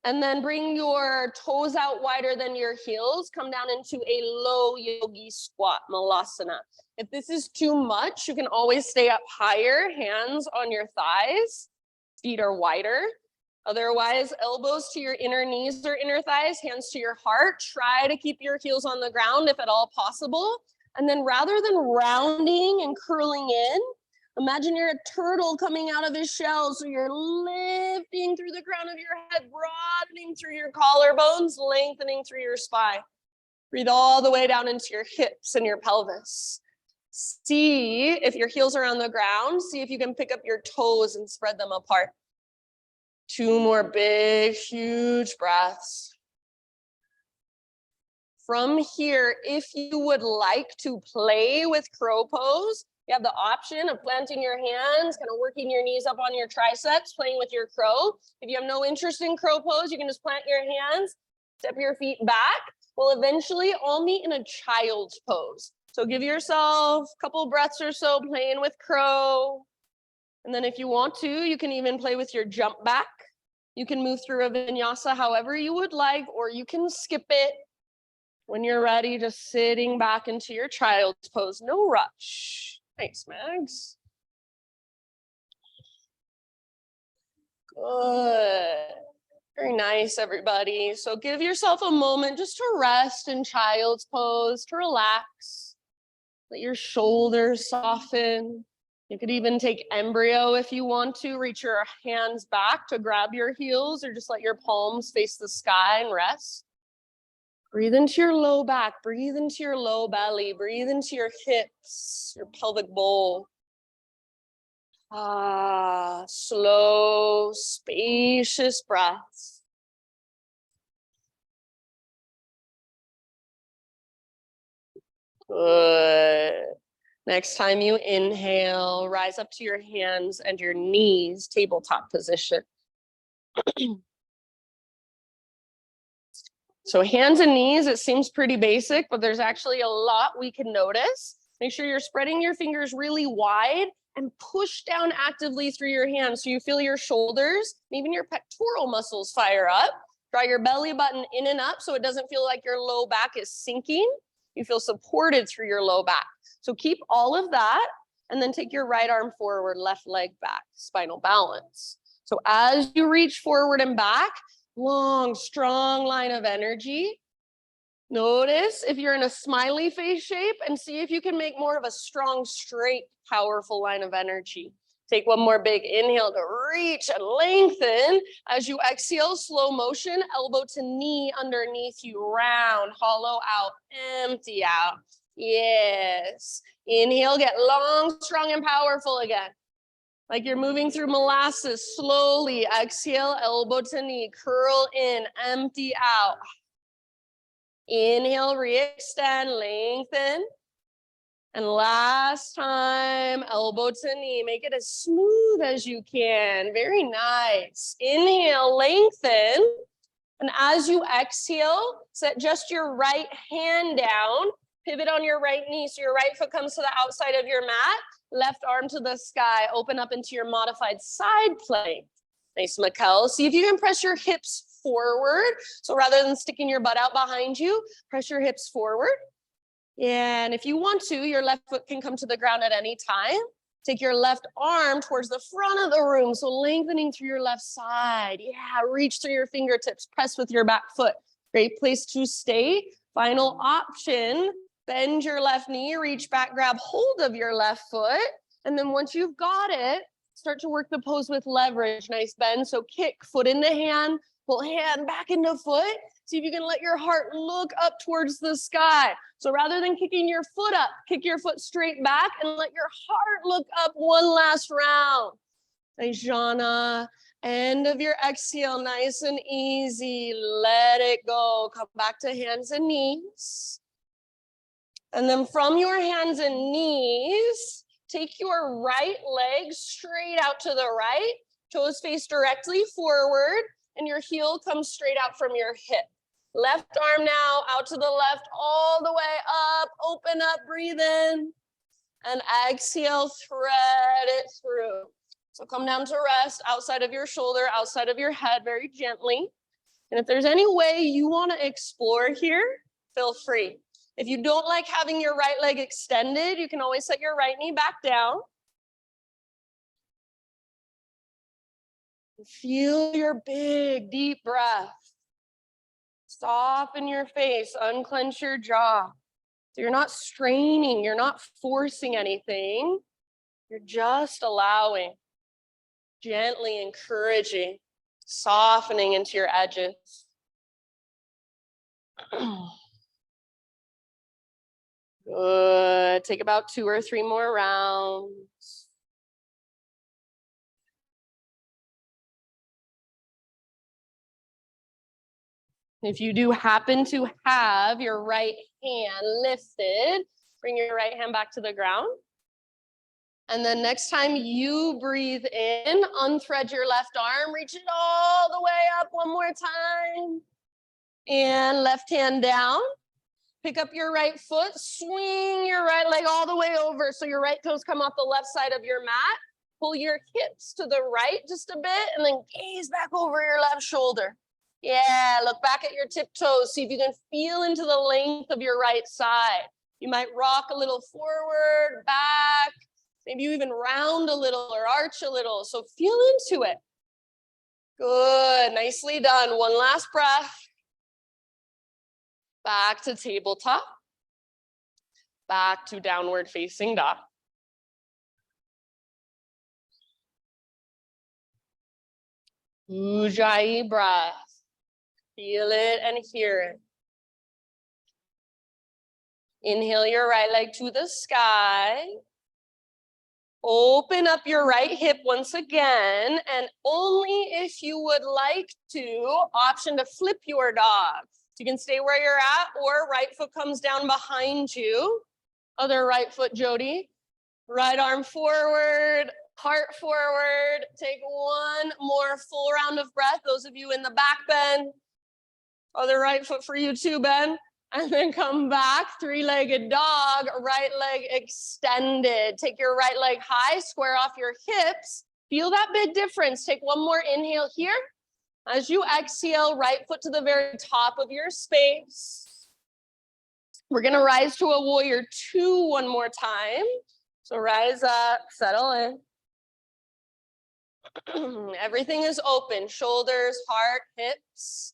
And then bring your toes out wider than your heels. Come down into a low yogi squat, malasana. If this is too much, you can always stay up higher, hands on your thighs, feet are wider. Otherwise, elbows to your inner knees or inner thighs, hands to your heart. Try to keep your heels on the ground if at all possible. And then rather than rounding and curling in, imagine you're a turtle coming out of his shell. So you're lifting through the crown of your head, broadening through your collarbones, lengthening through your spine. Breathe all the way down into your hips and your pelvis. See if your heels are on the ground. See if you can pick up your toes and spread them apart. 2 more big, huge breaths. From here, if you would like to play with crow pose, you have the option of planting your hands, kind of working your knees up on your triceps, playing with your crow. If you have no interest in crow pose, you can just plant your hands, step your feet back. We'll eventually all meet in a child's pose. So give yourself a couple breaths or so playing with crow. And then if you want to, you can even play with your jump back. You can move through a vinyasa however you would like, or you can skip it. When you're ready, just sitting back into your child's pose, no rush. Thanks, Mags. Good. Very nice, everybody. So give yourself a moment just to rest in child's pose, to relax. Let your shoulders soften. You could even take embryo if you want to. Reach your hands back to grab your heels, or just let your palms face the sky and rest. Breathe into your low back, breathe into your low belly, breathe into your hips, your pelvic bowl. Slow, spacious breaths. Good. Next time you inhale, rise up to your hands and your knees, tabletop position. So hands and knees, it seems pretty basic, but there's actually a lot we can notice. Make sure you're spreading your fingers really wide and push down actively through your hands so you feel your shoulders, even your pectoral muscles fire up. Draw your belly button in and up so it doesn't feel like your low back is sinking. You feel supported through your low back. So keep all of that and then take your right arm forward, left leg back, spinal balance. So as you reach forward and back, long, strong line of energy. Notice if you're in a smiley face shape and see if you can make more of a strong, straight, powerful line of energy. Take one more big inhale to reach and lengthen. As you exhale, slow motion, elbow to knee underneath you, round, hollow out, empty out. Yes. Inhale, get long, strong, and powerful again. Like you're moving through molasses slowly. Exhale, elbow to knee, curl in, empty out. Inhale, re-extend, lengthen. And last time, elbow to knee. Make it as smooth as you can. Very nice. Inhale, lengthen. And as you exhale, set just your right hand down. Pivot on your right knee so your right foot comes to the outside of your mat. Left arm to the sky. Open up into your modified side plank. Nice, Mikkel. See if you can press your hips forward. So rather than sticking your butt out behind you, press your hips forward. And if you want to, your left foot can come to the ground at any time. Take your left arm towards the front of the room. So lengthening through your left side. Yeah, reach through your fingertips. Press with your back foot. Great place to stay. Final option. Bend your left knee, reach back, grab hold of your left foot. And then once you've got it, start to work the pose with leverage. Nice bend. So kick, foot into hand, pull hand back into foot. See if you can let your heart look up towards the sky. So rather than kicking your foot up, kick your foot straight back and let your heart look up one last round. Nice, Jana. End of your exhale, nice and easy. Let it go. Come back to hands and knees. And then from your hands and knees, take your right leg straight out to the right, toes face directly forward, and your heel comes straight out from your hip. Left arm now out to the left, all the way up, open up, breathe in, and exhale, thread it through. So come down to rest outside of your shoulder, outside of your head, very gently. And if there's any way you want to explore here, feel free. If you don't like having your right leg extended, you can always set your right knee back down. Feel your big, deep breath. Soften your face, unclench your jaw. So you're not straining, you're not forcing anything. You're just allowing, gently encouraging, softening into your edges. Good. Take about 2 or 3 more rounds. If you do happen to have your right hand lifted, bring your right hand back to the ground. And then next time you breathe in, unthread your left arm, reach it all the way up one more time. And left hand down. Pick up your right foot, swing your right leg all the way over so your right toes come off the left side of your mat. Pull your hips to the right just a bit and then gaze back over your left shoulder. Yeah, look back at your tiptoes. See if you can feel into the length of your right side. You might rock a little forward, back. Maybe you even round a little or arch a little. So feel into it. Good, nicely done. One last breath. Back to tabletop. Back to downward facing dog. Ujjayi breath. Feel it and hear it. Inhale your right leg to the sky. Open up your right hip once again, and only if you would like to, option to flip your dog. You can stay where you're at, or right foot comes down behind you. Other right foot, Jody. Right arm forward, heart forward. Take one more full round of breath. Those of you in the back bend. Other right foot for you too, Ben. And then come back, 3-legged dog, right leg extended. Take your right leg high, square off your hips. Feel that big difference. Take one more inhale here. As you exhale, right foot to the very top of your space. We're gonna rise to a warrior 2 one more time. So rise up, settle in. Everything is open, shoulders, heart, hips.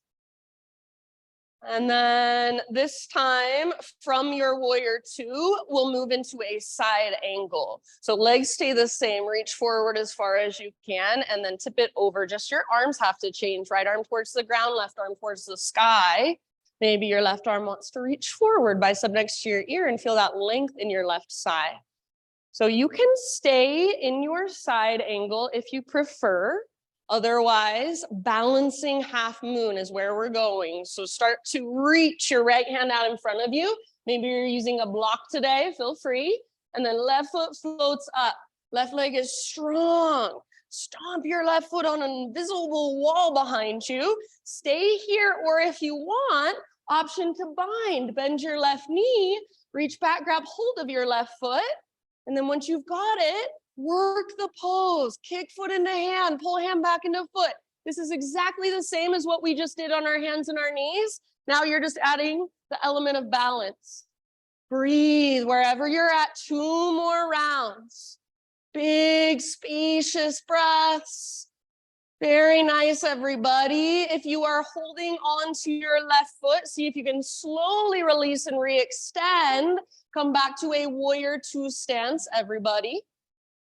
And then this time from your warrior 2, we'll move into a side angle. So legs stay the same, reach forward as far as you can, and then tip it over. Just your arms have to change. Right arm towards the ground, left arm towards the sky. Maybe your left arm wants to reach forward, bicep next to your ear, and feel that length in your left side. So you can stay in your side angle if you prefer. Otherwise, balancing half moon is where we're going. So start to reach your right hand out in front of you. Maybe you're using a block today, feel free. And then left foot floats up. Left leg is strong. Stomp your left foot on an invisible wall behind you. Stay here, or if you want, option to bind. Bend your left knee, reach back, grab hold of your left foot. And then once you've got it, work the pose. Kick foot into hand, pull hand back into foot. This is exactly the same as what we just did on our hands and our knees. Now you're just adding the element of balance. Breathe wherever you're at, 2 more rounds. Big, spacious breaths. Very nice, everybody. If you are holding on to your left foot, see if you can slowly release and re-extend. Come back to a warrior 2 stance, everybody.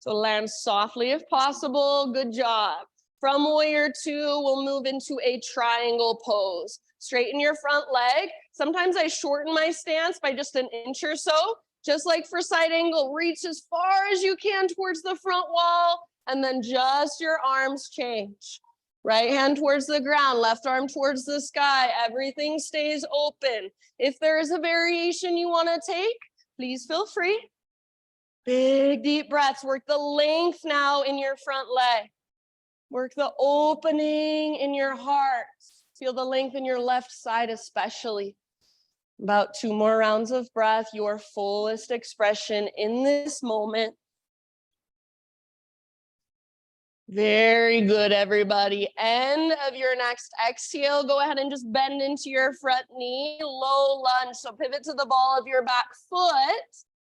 So land softly if possible. Good job. From warrior 2, we'll move into a triangle pose. Straighten your front leg. Sometimes I shorten my stance by just an inch or so. Just like for side angle, reach as far as you can towards the front wall, and then just your arms change. Right hand towards the ground, left arm towards the sky. Everything stays open. If there is a variation you want to take, please feel free. Big, deep breaths. Work the length now in your front leg. Work the opening in your heart. Feel the length in your left side especially. About 2 more rounds of breath, your fullest expression in this moment. Very good, everybody. End of your next exhale. Go ahead and just bend into your front knee, low lunge. So pivot to the ball of your back foot.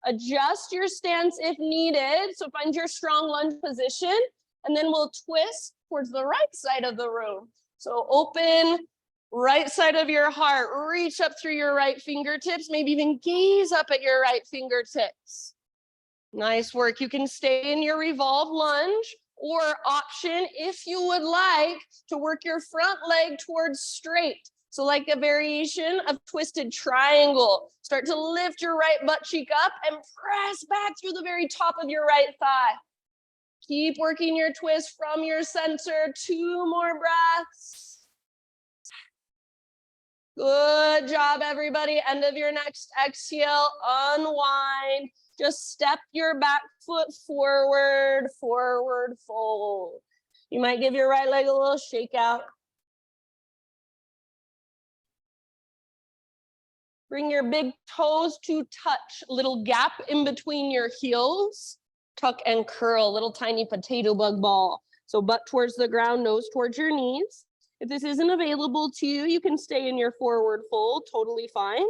Adjust your stance if needed. So find your strong lunge position, and then we'll twist towards the right side of the room. So open right side of your heart, reach up through your right fingertips, maybe even gaze up at your right fingertips. Nice work. You can stay in your revolve lunge, or option if you would like to work your front leg towards straight. So like a variation of twisted triangle. Start to lift your right butt cheek up and press back through the very top of your right thigh. Keep working your twist from your center. 2 more breaths. Good job, everybody. End of your next exhale, unwind. Just step your back foot forward, forward fold. You might give your right leg a little shake out. Bring your big toes to touch, little gap in between your heels. Tuck and curl, little tiny potato bug ball. So butt towards the ground, nose towards your knees. If this isn't available to you, you can stay in your forward fold, totally fine.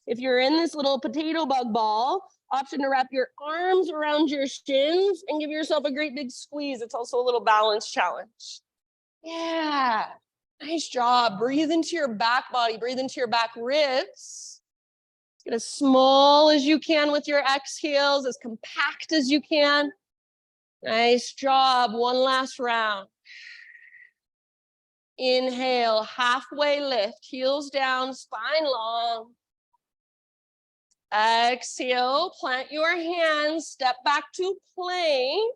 If you're in this little potato bug ball, option to wrap your arms around your shins and give yourself a great big squeeze. It's also a little balance challenge. Yeah, nice job. Breathe into your back body, breathe into your back ribs. Get as small as you can with your exhales, as compact as you can. Nice job. One last round. Inhale, halfway lift, heels down, spine long. Exhale, plant your hands, step back to plank.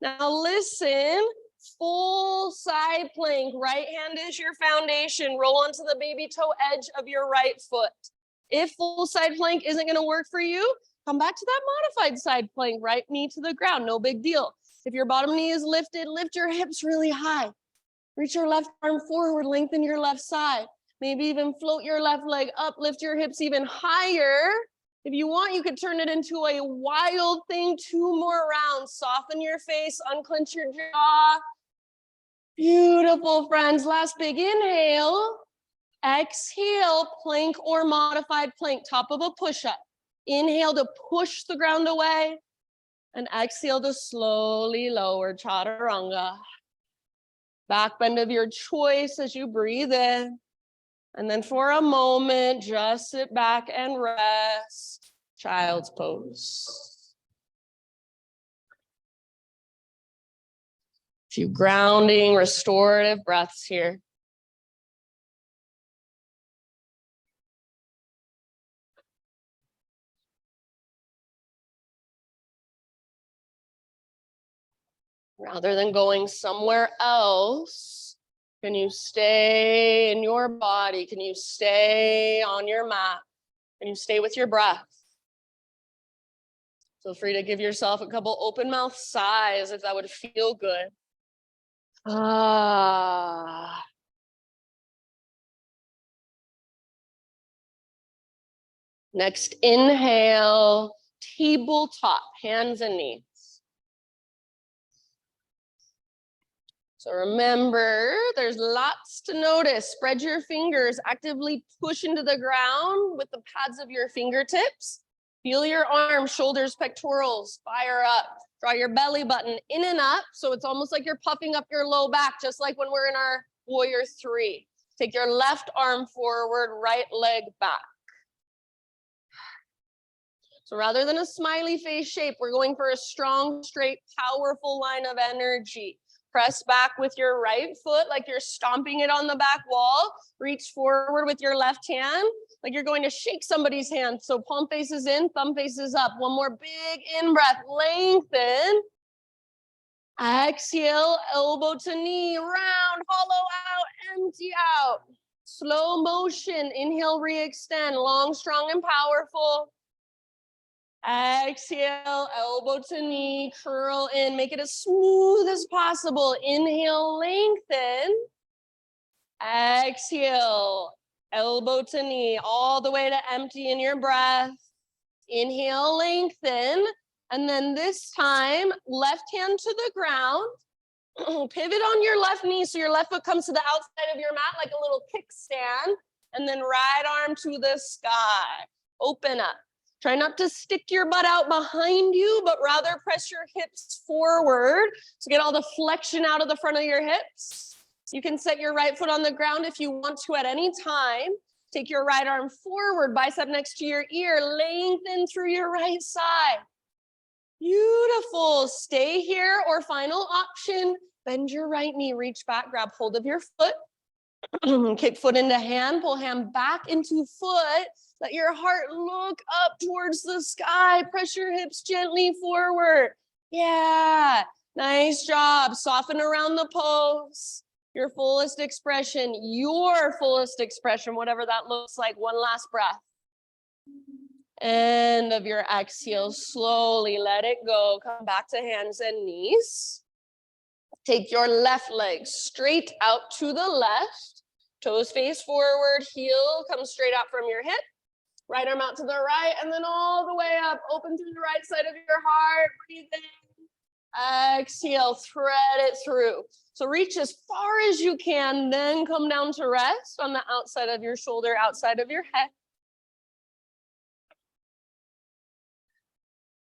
Now listen, full side plank. Right hand is your foundation. Roll onto the baby toe edge of your right foot. If full side plank isn't going to work for you, come back to that modified side plank, right knee to the ground, no big deal. If your bottom knee is lifted, lift your hips really high. Reach your left arm forward, lengthen your left side. Maybe even float your left leg up, lift your hips even higher. If you want, you could turn it into a wild thing. 2 more rounds. Soften your face, unclench your jaw. Beautiful, friends. Last big inhale. Exhale, plank or modified plank, top of a push-up. Inhale to push the ground away, and exhale to slowly lower, chaturanga. Back bend of your choice as you breathe in. And then for a moment, just sit back and rest. Child's pose. A few grounding, restorative breaths here. Rather than going somewhere else, can you stay in your body? Can you stay on your mat? Can you stay with your breath? Feel free to give yourself a couple open mouth sighs if that would feel good. Ah. Next, inhale, tabletop, hands and knees. So remember, there's lots to notice. Spread your fingers, actively push into the ground with the pads of your fingertips. Feel your arms, shoulders, pectorals, fire up. Draw your belly button in and up. So it's almost like you're puffing up your low back, just like when we're in our warrior 3. Take your left arm forward, right leg back. So rather than a smiley face shape, we're going for a strong, straight, powerful line of energy. Press back with your right foot like you're stomping it on the back wall. Reach forward with your left hand like you're going to shake somebody's hand. So palm faces in, thumb faces up. One more big in-breath, lengthen. Exhale, elbow to knee, round, hollow out, empty out. Slow motion, inhale, re-extend, long, strong, and powerful. Exhale, elbow to knee, curl in, make it as smooth as possible. Inhale, lengthen. Exhale, elbow to knee, all the way to empty in your breath. Inhale, lengthen. And then this time, left hand to the ground. Pivot on your left knee so your left foot comes to the outside of your mat like a little kickstand. And then right arm to the sky. Open up. Try not to stick your butt out behind you, but rather press your hips forward to get all the flexion out of the front of your hips. You can set your right foot on the ground if you want to at any time. Take your right arm forward, bicep next to your ear, lengthen through your right side. Beautiful. Stay here, or final option, bend your right knee, reach back, grab hold of your foot. Kick foot into hand, pull hand back into foot. Let your heart look up towards the sky. Press your hips gently forward. Yeah, nice job. Soften around the pose. Your fullest expression, whatever that looks like. One last breath. End of your exhale, slowly let it go. Come back to hands and knees. Take your left leg straight out to the left. Toes face forward, heel comes straight out from your hip. Right arm out to the right, and then all the way up. Open through the right side of your heart. Breathe in. Exhale, thread it through. So reach as far as you can, then come down to rest on the outside of your shoulder, outside of your head.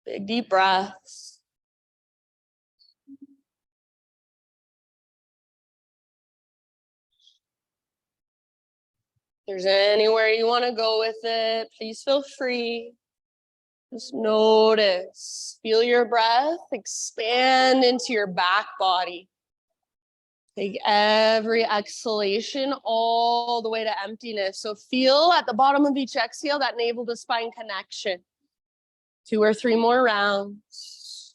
Big deep breaths. If there's anywhere you want to go with it, please feel free. Just notice, feel your breath expand into your back body. Take every exhalation all the way to emptiness. So feel at the bottom of each exhale that navel to spine connection. 2 or 3 more rounds.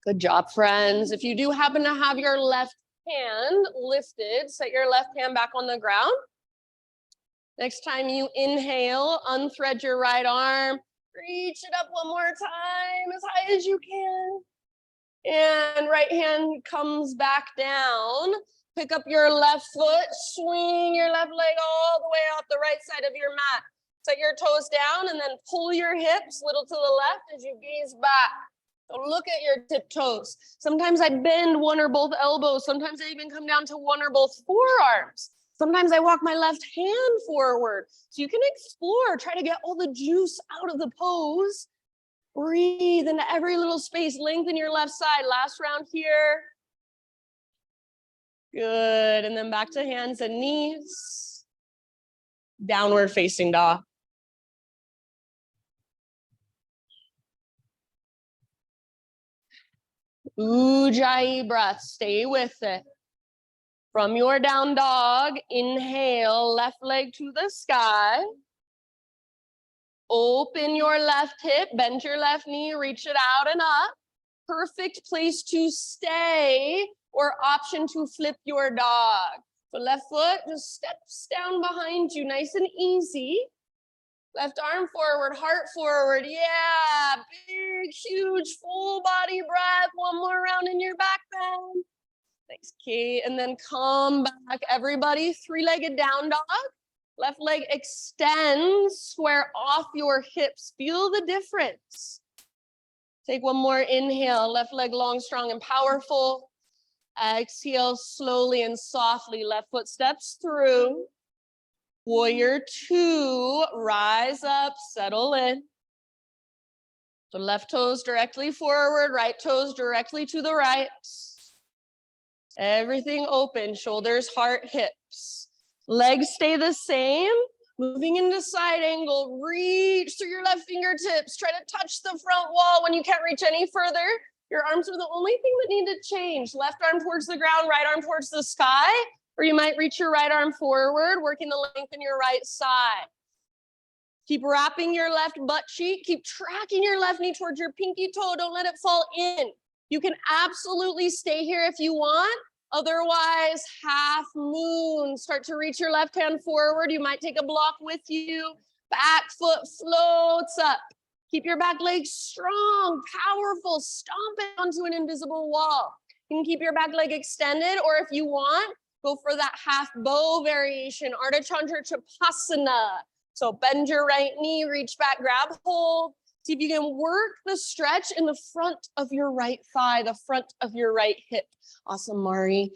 Good job, friends. If you do happen to have your left hand lifted, set your left hand back on the ground. Next time you inhale, unthread your right arm. Reach it up one more time, as high as you can. And right hand comes back down. Pick up your left foot, swing your left leg all the way off the right side of your mat. Set your toes down and then pull your hips a little to the left as you gaze back. So look at your tiptoes. Sometimes I bend one or both elbows. Sometimes I even come down to one or both forearms. Sometimes I walk my left hand forward. So you can explore, try to get all the juice out of the pose. Breathe into every little space. Lengthen your left side. Last round here. Good. And then back to hands and knees. Downward facing dog. Ujjayi breath. Stay with it. From your down dog, inhale, left leg to the sky. Open your left hip, bend your left knee, reach it out and up. Perfect place to stay or option to flip your dog. So left foot just steps down behind you, nice and easy. Left arm forward, heart forward. Yeah, big, huge, full body breath. One more round in your back bend. Thanks, Kate. And then come back, everybody. Three-legged down dog. Left leg extends, square off your hips. Feel the difference. Take one more inhale. Left leg long, strong, and powerful. Exhale slowly and softly. Left foot steps through. Warrior two, rise up, settle in. So left toes directly forward, right toes directly to the right. Everything open, shoulders, heart, hips. Legs stay the same. Moving into side angle, reach through your left fingertips. Try to touch the front wall. When you can't reach any further, your arms are the only thing that need to change. Left arm towards the ground, right arm towards the sky. Or you might reach your right arm forward, working the length in your right side. Keep wrapping your left butt cheek. Keep tracking your left knee towards your pinky toe. Don't let it fall in. You can absolutely stay here if you want. Otherwise, half moon. Start to reach your left hand forward. You might take a block with you. Back foot floats up. Keep your back leg strong, powerful. Stomp it onto an invisible wall. You can keep your back leg extended, or if you want, go for that half bow variation, Ardha Chandra Chapasana. So bend your right knee, reach back, grab hold. See if you can work the stretch in the front of your right thigh, the front of your right hip. Awesome, Mari.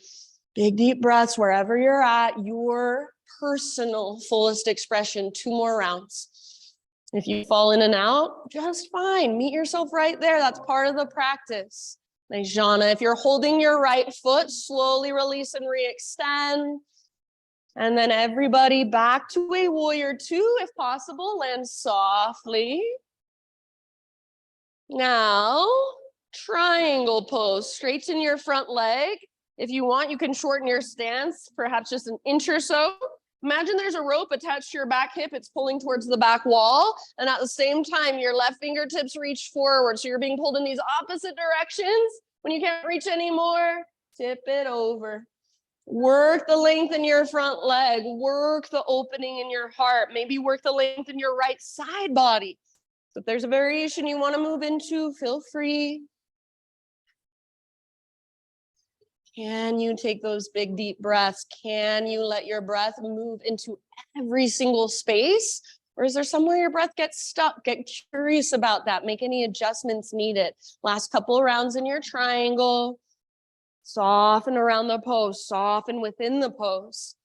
Big, deep breaths wherever you're at, your personal fullest expression. 2 more rounds. If you fall in and out, just fine. Meet yourself right there. That's part of the practice. Nice, Jana. If you're holding your right foot, slowly release and re-extend. And then everybody back to a warrior two, if possible. Land softly. Now, triangle pose. Straighten your front leg. If you want, you can shorten your stance, perhaps just an inch or so. Imagine there's a rope attached to your back hip. It's pulling towards the back wall. And at the same time, your left fingertips reach forward. So you're being pulled in these opposite directions. When you can't reach anymore, tip it over. Work the length in your front leg. Work the opening in your heart. Maybe work the length in your right side body. So if there's a variation you want to move into, feel free. Can you take those big, deep breaths? Can you let your breath move into every single space? Or is there somewhere your breath gets stuck? Get curious about that. Make any adjustments needed. Last couple of rounds in your triangle. Soften around the pose. Soften within the pose.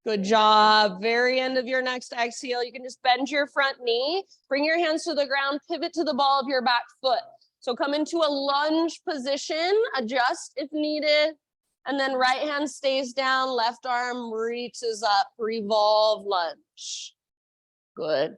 Good job. Very end of your next exhale. You can just bend your front knee. Bring your hands to the ground. Pivot to the ball of your back foot. So come into a lunge position, adjust if needed, and then right hand stays down, left arm reaches up, revolve lunge. Good.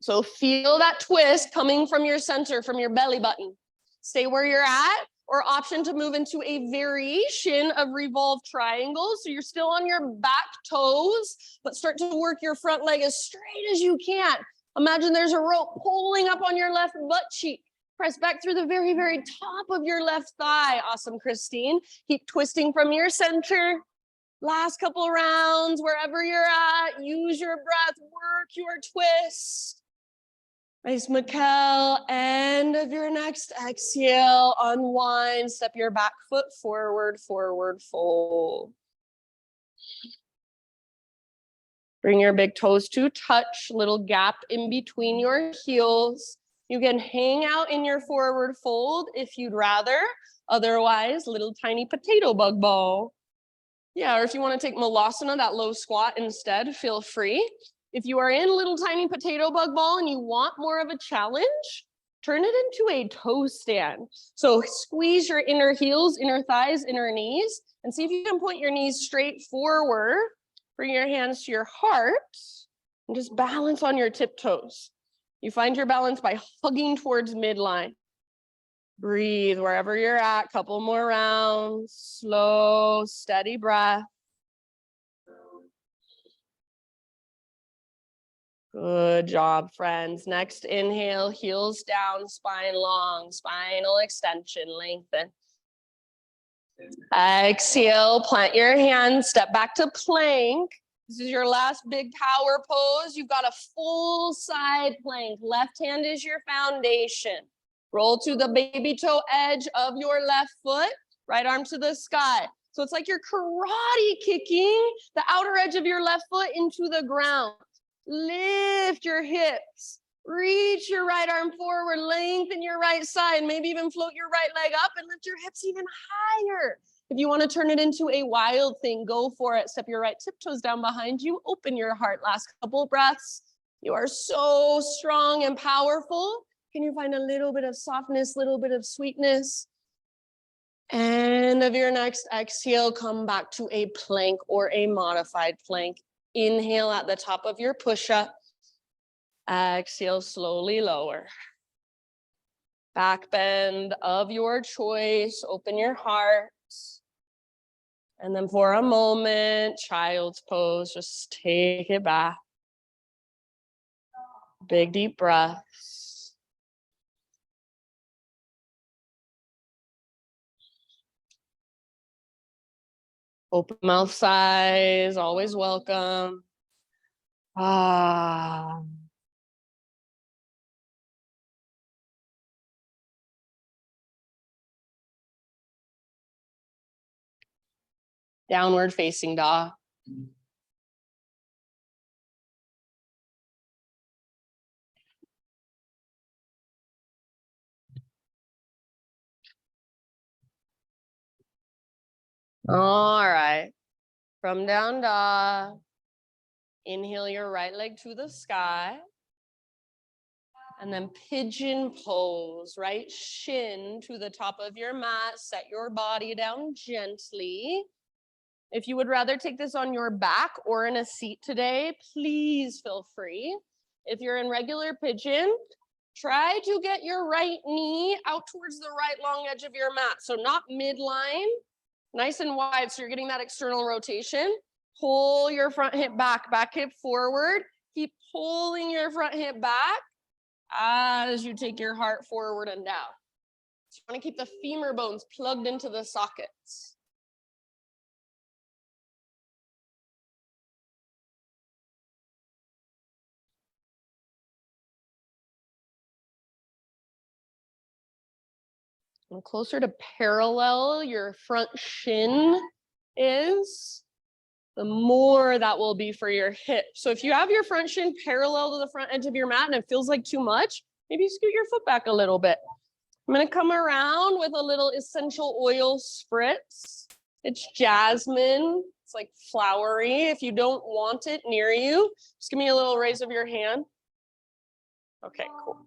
So feel that twist coming from your center, from your belly button. Stay where you're at, or option to move into a variation of revolve triangles. So you're still on your back toes, but start to work your front leg as straight as you can. Imagine there's a rope pulling up on your left butt cheek. Press back through the very, very top of your left thigh. Awesome, Christine. Keep twisting from your center. Last couple rounds, wherever you're at, use your breath, work your twist. Nice, Mikkel. End of your next exhale. Unwind, step your back foot forward, forward fold. Bring your big toes to touch, little gap in between your heels. You can hang out in your forward fold if you'd rather. Otherwise, little tiny potato bug ball. Yeah, or if you want to take Malasana, that low squat instead, feel free. If you are in little tiny potato bug ball and you want more of a challenge, turn it into a toe stand. So squeeze your inner heels, inner thighs, inner knees, and see if you can point your knees straight forward. Bring your hands to your heart and just balance on your tiptoes. You find your balance by hugging towards midline. Breathe wherever you're at. Couple more rounds. Slow, steady breath. Good job, friends. Next inhale, heels down, spine long, spinal extension, lengthen. Exhale, plant your hands, step back to plank. This is your last big power pose. You've got a full side plank. Left hand is your foundation. Roll to the baby toe edge of your left foot, right arm to the sky. So it's like you're karate kicking the outer edge of your left foot into the ground. Lift your hips. Reach your right arm forward, lengthen your right side, maybe even float your right leg up and lift your hips even higher. If you want to turn it into a wild thing, go for it. Step your right tiptoes down behind you, open your heart. Last couple breaths. You are so strong and powerful. Can you find a little bit of softness, little bit of sweetness? End of your next exhale, come back to a plank or a modified plank. Inhale at the top of your push-up. Exhale, slowly lower. Back bend of your choice. Open your heart. And then for a moment, child's pose, just take it back. Big deep breaths. Open mouth size, always welcome. Ah. Downward facing dog. All right. From down dog, inhale your right leg to the sky. And then pigeon pose, right shin to the top of your mat. Set your body down gently. If you would rather take this on your back or in a seat today, please feel free. If you're in regular pigeon, try to get your right knee out towards the right long edge of your mat. So not midline, nice and wide, so you're getting that external rotation. Pull your front hip back, back hip forward. Keep pulling your front hip back as you take your heart forward and down. So you want to keep the femur bones plugged into the sockets. And closer to parallel your front shin is, the more that will be for your hip. So if you have your front shin parallel to the front edge of your mat and it feels like too much, maybe scoot your foot back a little bit. I'm gonna come around with a little essential oil spritz. It's jasmine, it's like flowery. If you don't want it near you, just give me a little raise of your hand. Okay, cool.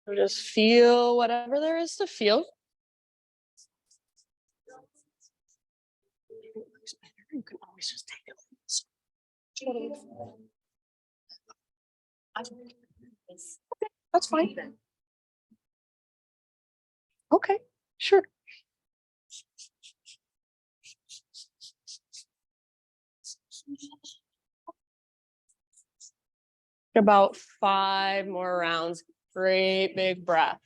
So just feel whatever there is to feel. You can always just take it. That's fine. Okay, sure. About 5 more rounds. Great big breath.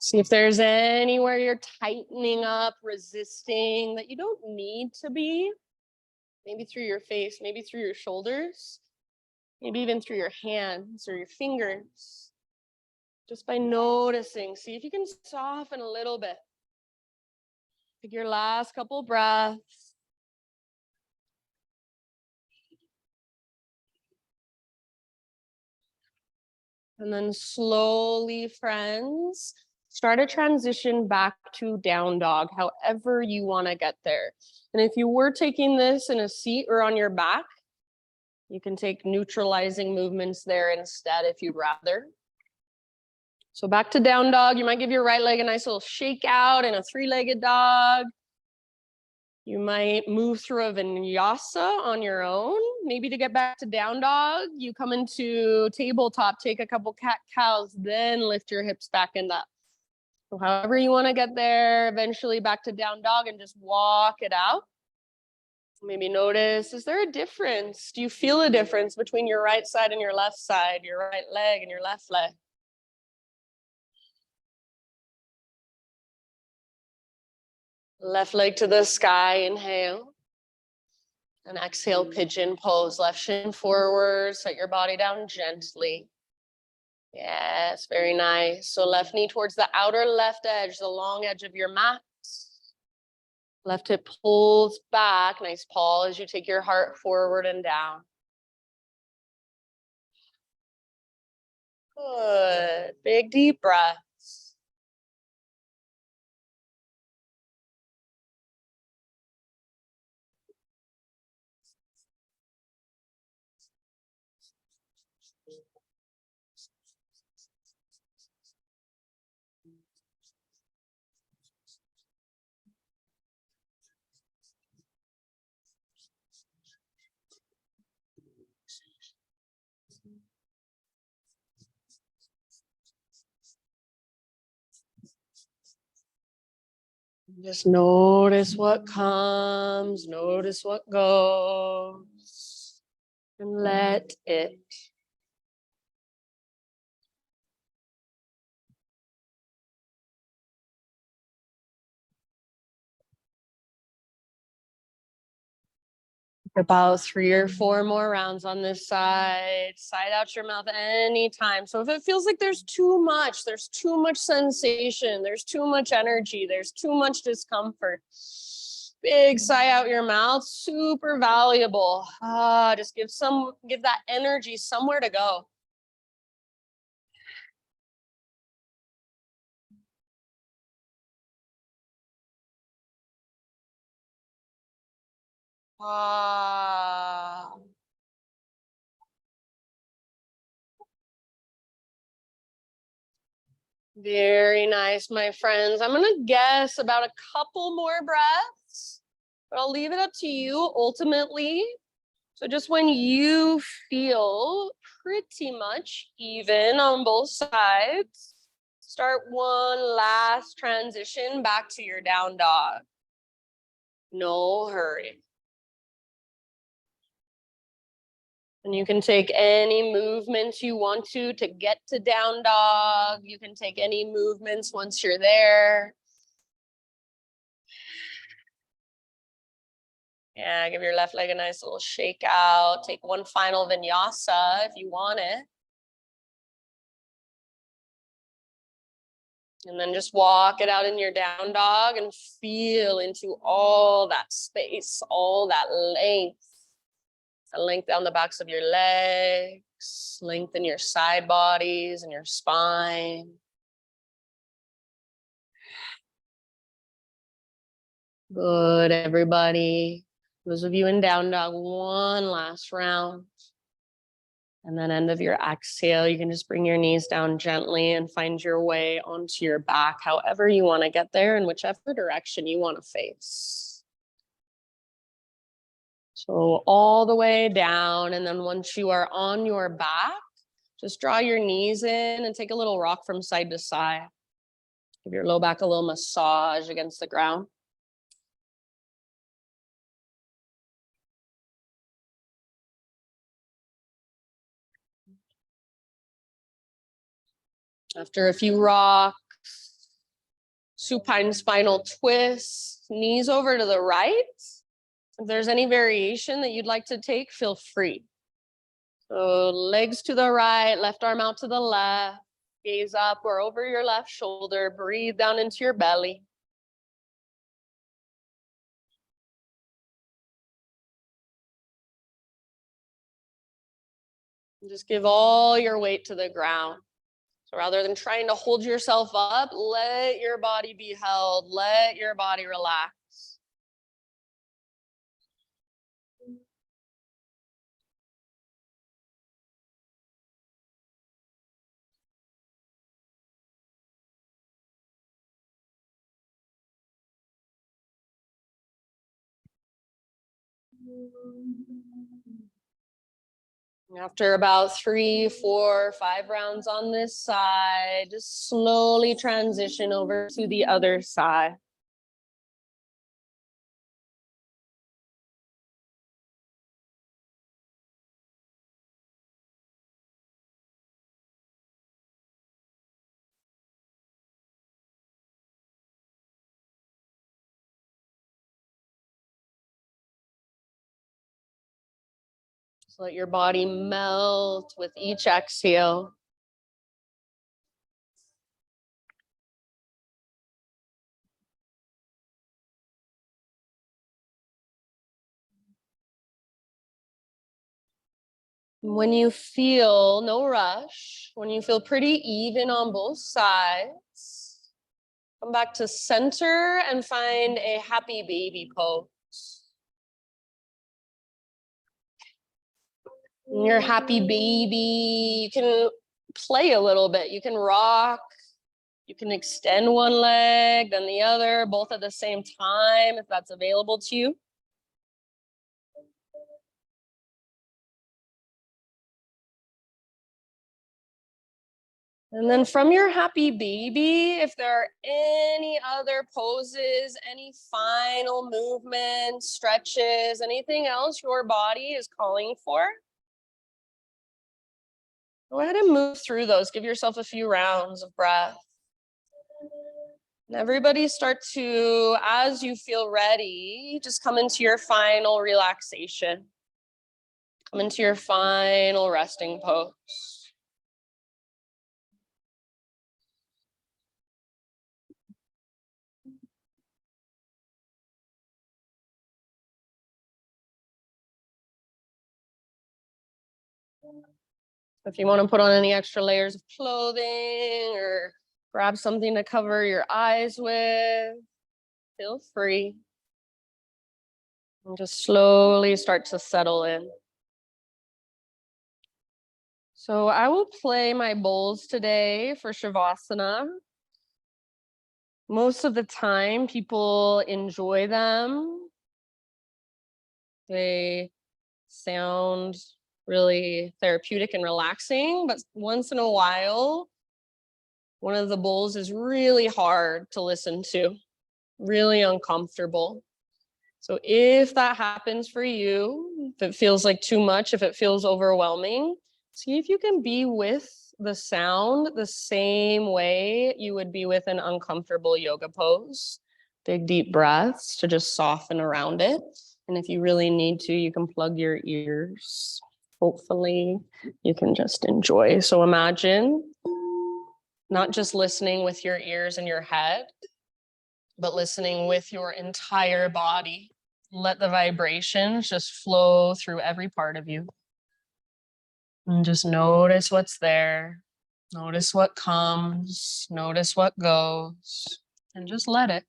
See if there's anywhere you're tightening up, resisting that you don't need to be. Maybe through your face, maybe through your shoulders, maybe even through your hands or your fingers. Just by noticing, see if you can soften a little bit. Take your last couple breaths. And then slowly, friends, start a transition back to down dog, however you want to get there. And if you were taking this in a seat or on your back, you can take neutralizing movements there instead if you'd rather. So back to down dog. You might give your right leg a nice little shake out in a three-legged dog. You might move through a vinyasa on your own. Maybe to get back to down dog, you come into tabletop, take a couple cat-cows, then lift your hips back and up. So however you want to get there, eventually back to down dog and just walk it out. Maybe notice, is there a difference? Do you feel a difference between your right side and your left side, your right leg and your left leg? Left leg to the sky, inhale. And exhale, pigeon pose, left shin forward, set your body down gently. Yes, very nice. So left knee towards the outer left edge, the long edge of your mat. Left hip pulls back, nice pause as you take your heart forward and down. Good, big deep breaths. Just notice what comes, notice what goes, and let it. About 3 or 4 more rounds on this side. Side out your mouth anytime. So if it feels like there's too much sensation, there's too much energy, there's too much discomfort, big sigh out your mouth, super valuable. Just give that energy somewhere to go. Very nice, my friends. I'm gonna guess about a couple more breaths, but I'll leave it up to you ultimately. So just when you feel pretty much even on both sides, start one last transition back to your down dog. No hurry. And you can take any movements you want to get to down dog. You can take any movements once you're there. Yeah, give your left leg a nice little shake out. Take one final vinyasa if you want it. And then just walk it out in your down dog and feel into all that space, all that length. And length down the backs of your legs, lengthen your side bodies and your spine. Good, everybody. Those of you in down dog, one last round. And then end of your exhale, you can just bring your knees down gently and find your way onto your back, however you want to get there in whichever direction you want to face. So all the way down. And then once you are on your back, just draw your knees in and take a little rock from side to side. Give your low back a little massage against the ground. After a few rocks, supine spinal twist, knees over to the right. If there's any variation that you'd like to take, feel free. So legs to the right, left arm out to the left, gaze up or over your left shoulder, breathe down into your belly. And just give all your weight to the ground. So rather than trying to hold yourself up, let your body be held, let your body relax. After about 3, 4, 5 rounds on this side, just slowly transition over to the other side. Just let your body melt with each exhale. When you feel no rush, when you feel pretty even on both sides, come back to center and find a happy baby pose. In your happy baby, you can play a little bit. You can rock. You can extend one leg, then the other, both at the same time, if that's available to you. And then from your happy baby, if there are any other poses, any final movements, stretches, anything else your body is calling for, go ahead and move through those. Give yourself a few rounds of breath. And everybody start to, as you feel ready, just come into your final relaxation. Come into your final resting pose. If you want to put on any extra layers of clothing or grab something to cover your eyes with, feel free. And just slowly start to settle in. So I will play my bowls today for Shavasana. Most of the time, people enjoy them. They sound really therapeutic and relaxing, but once in a while, one of the bowls is really hard to listen to, really uncomfortable. So if that happens for you, if it feels like too much, if it feels overwhelming, see if you can be with the sound the same way you would be with an uncomfortable yoga pose. Big deep breaths to just soften around it. And if you really need to, you can plug your ears. Hopefully you can just enjoy. So imagine not just listening with your ears and your head, but listening with your entire body. Let the vibrations just flow through every part of you. And just notice what's there. Notice what comes. Notice what goes. And just let it.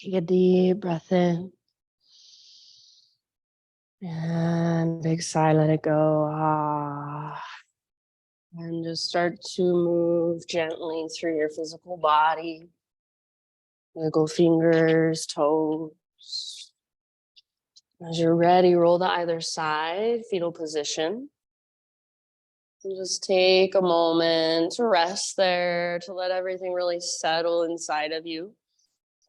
Take a deep breath in. And big sigh, let it go. Ah. And just start to move gently through your physical body. Wiggle fingers, toes. As you're ready, roll to either side, fetal position. And just take a moment to rest there, to let everything really settle inside of you.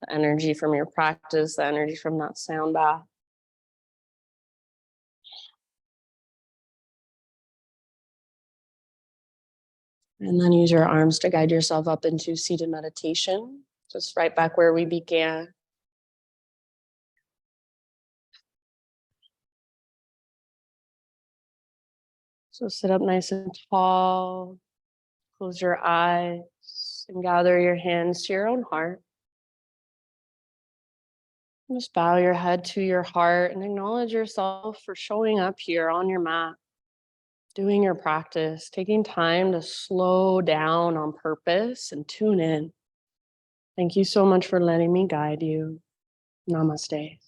The energy from your practice, the energy from that sound bath. And then use your arms to guide yourself up into seated meditation, just right back where we began. So sit up nice and tall, close your eyes, and gather your hands to your own heart. Just bow your head to your heart and acknowledge yourself for showing up here on your mat, doing your practice, taking time to slow down on purpose and tune in. Thank you so much for letting me guide you. Namaste.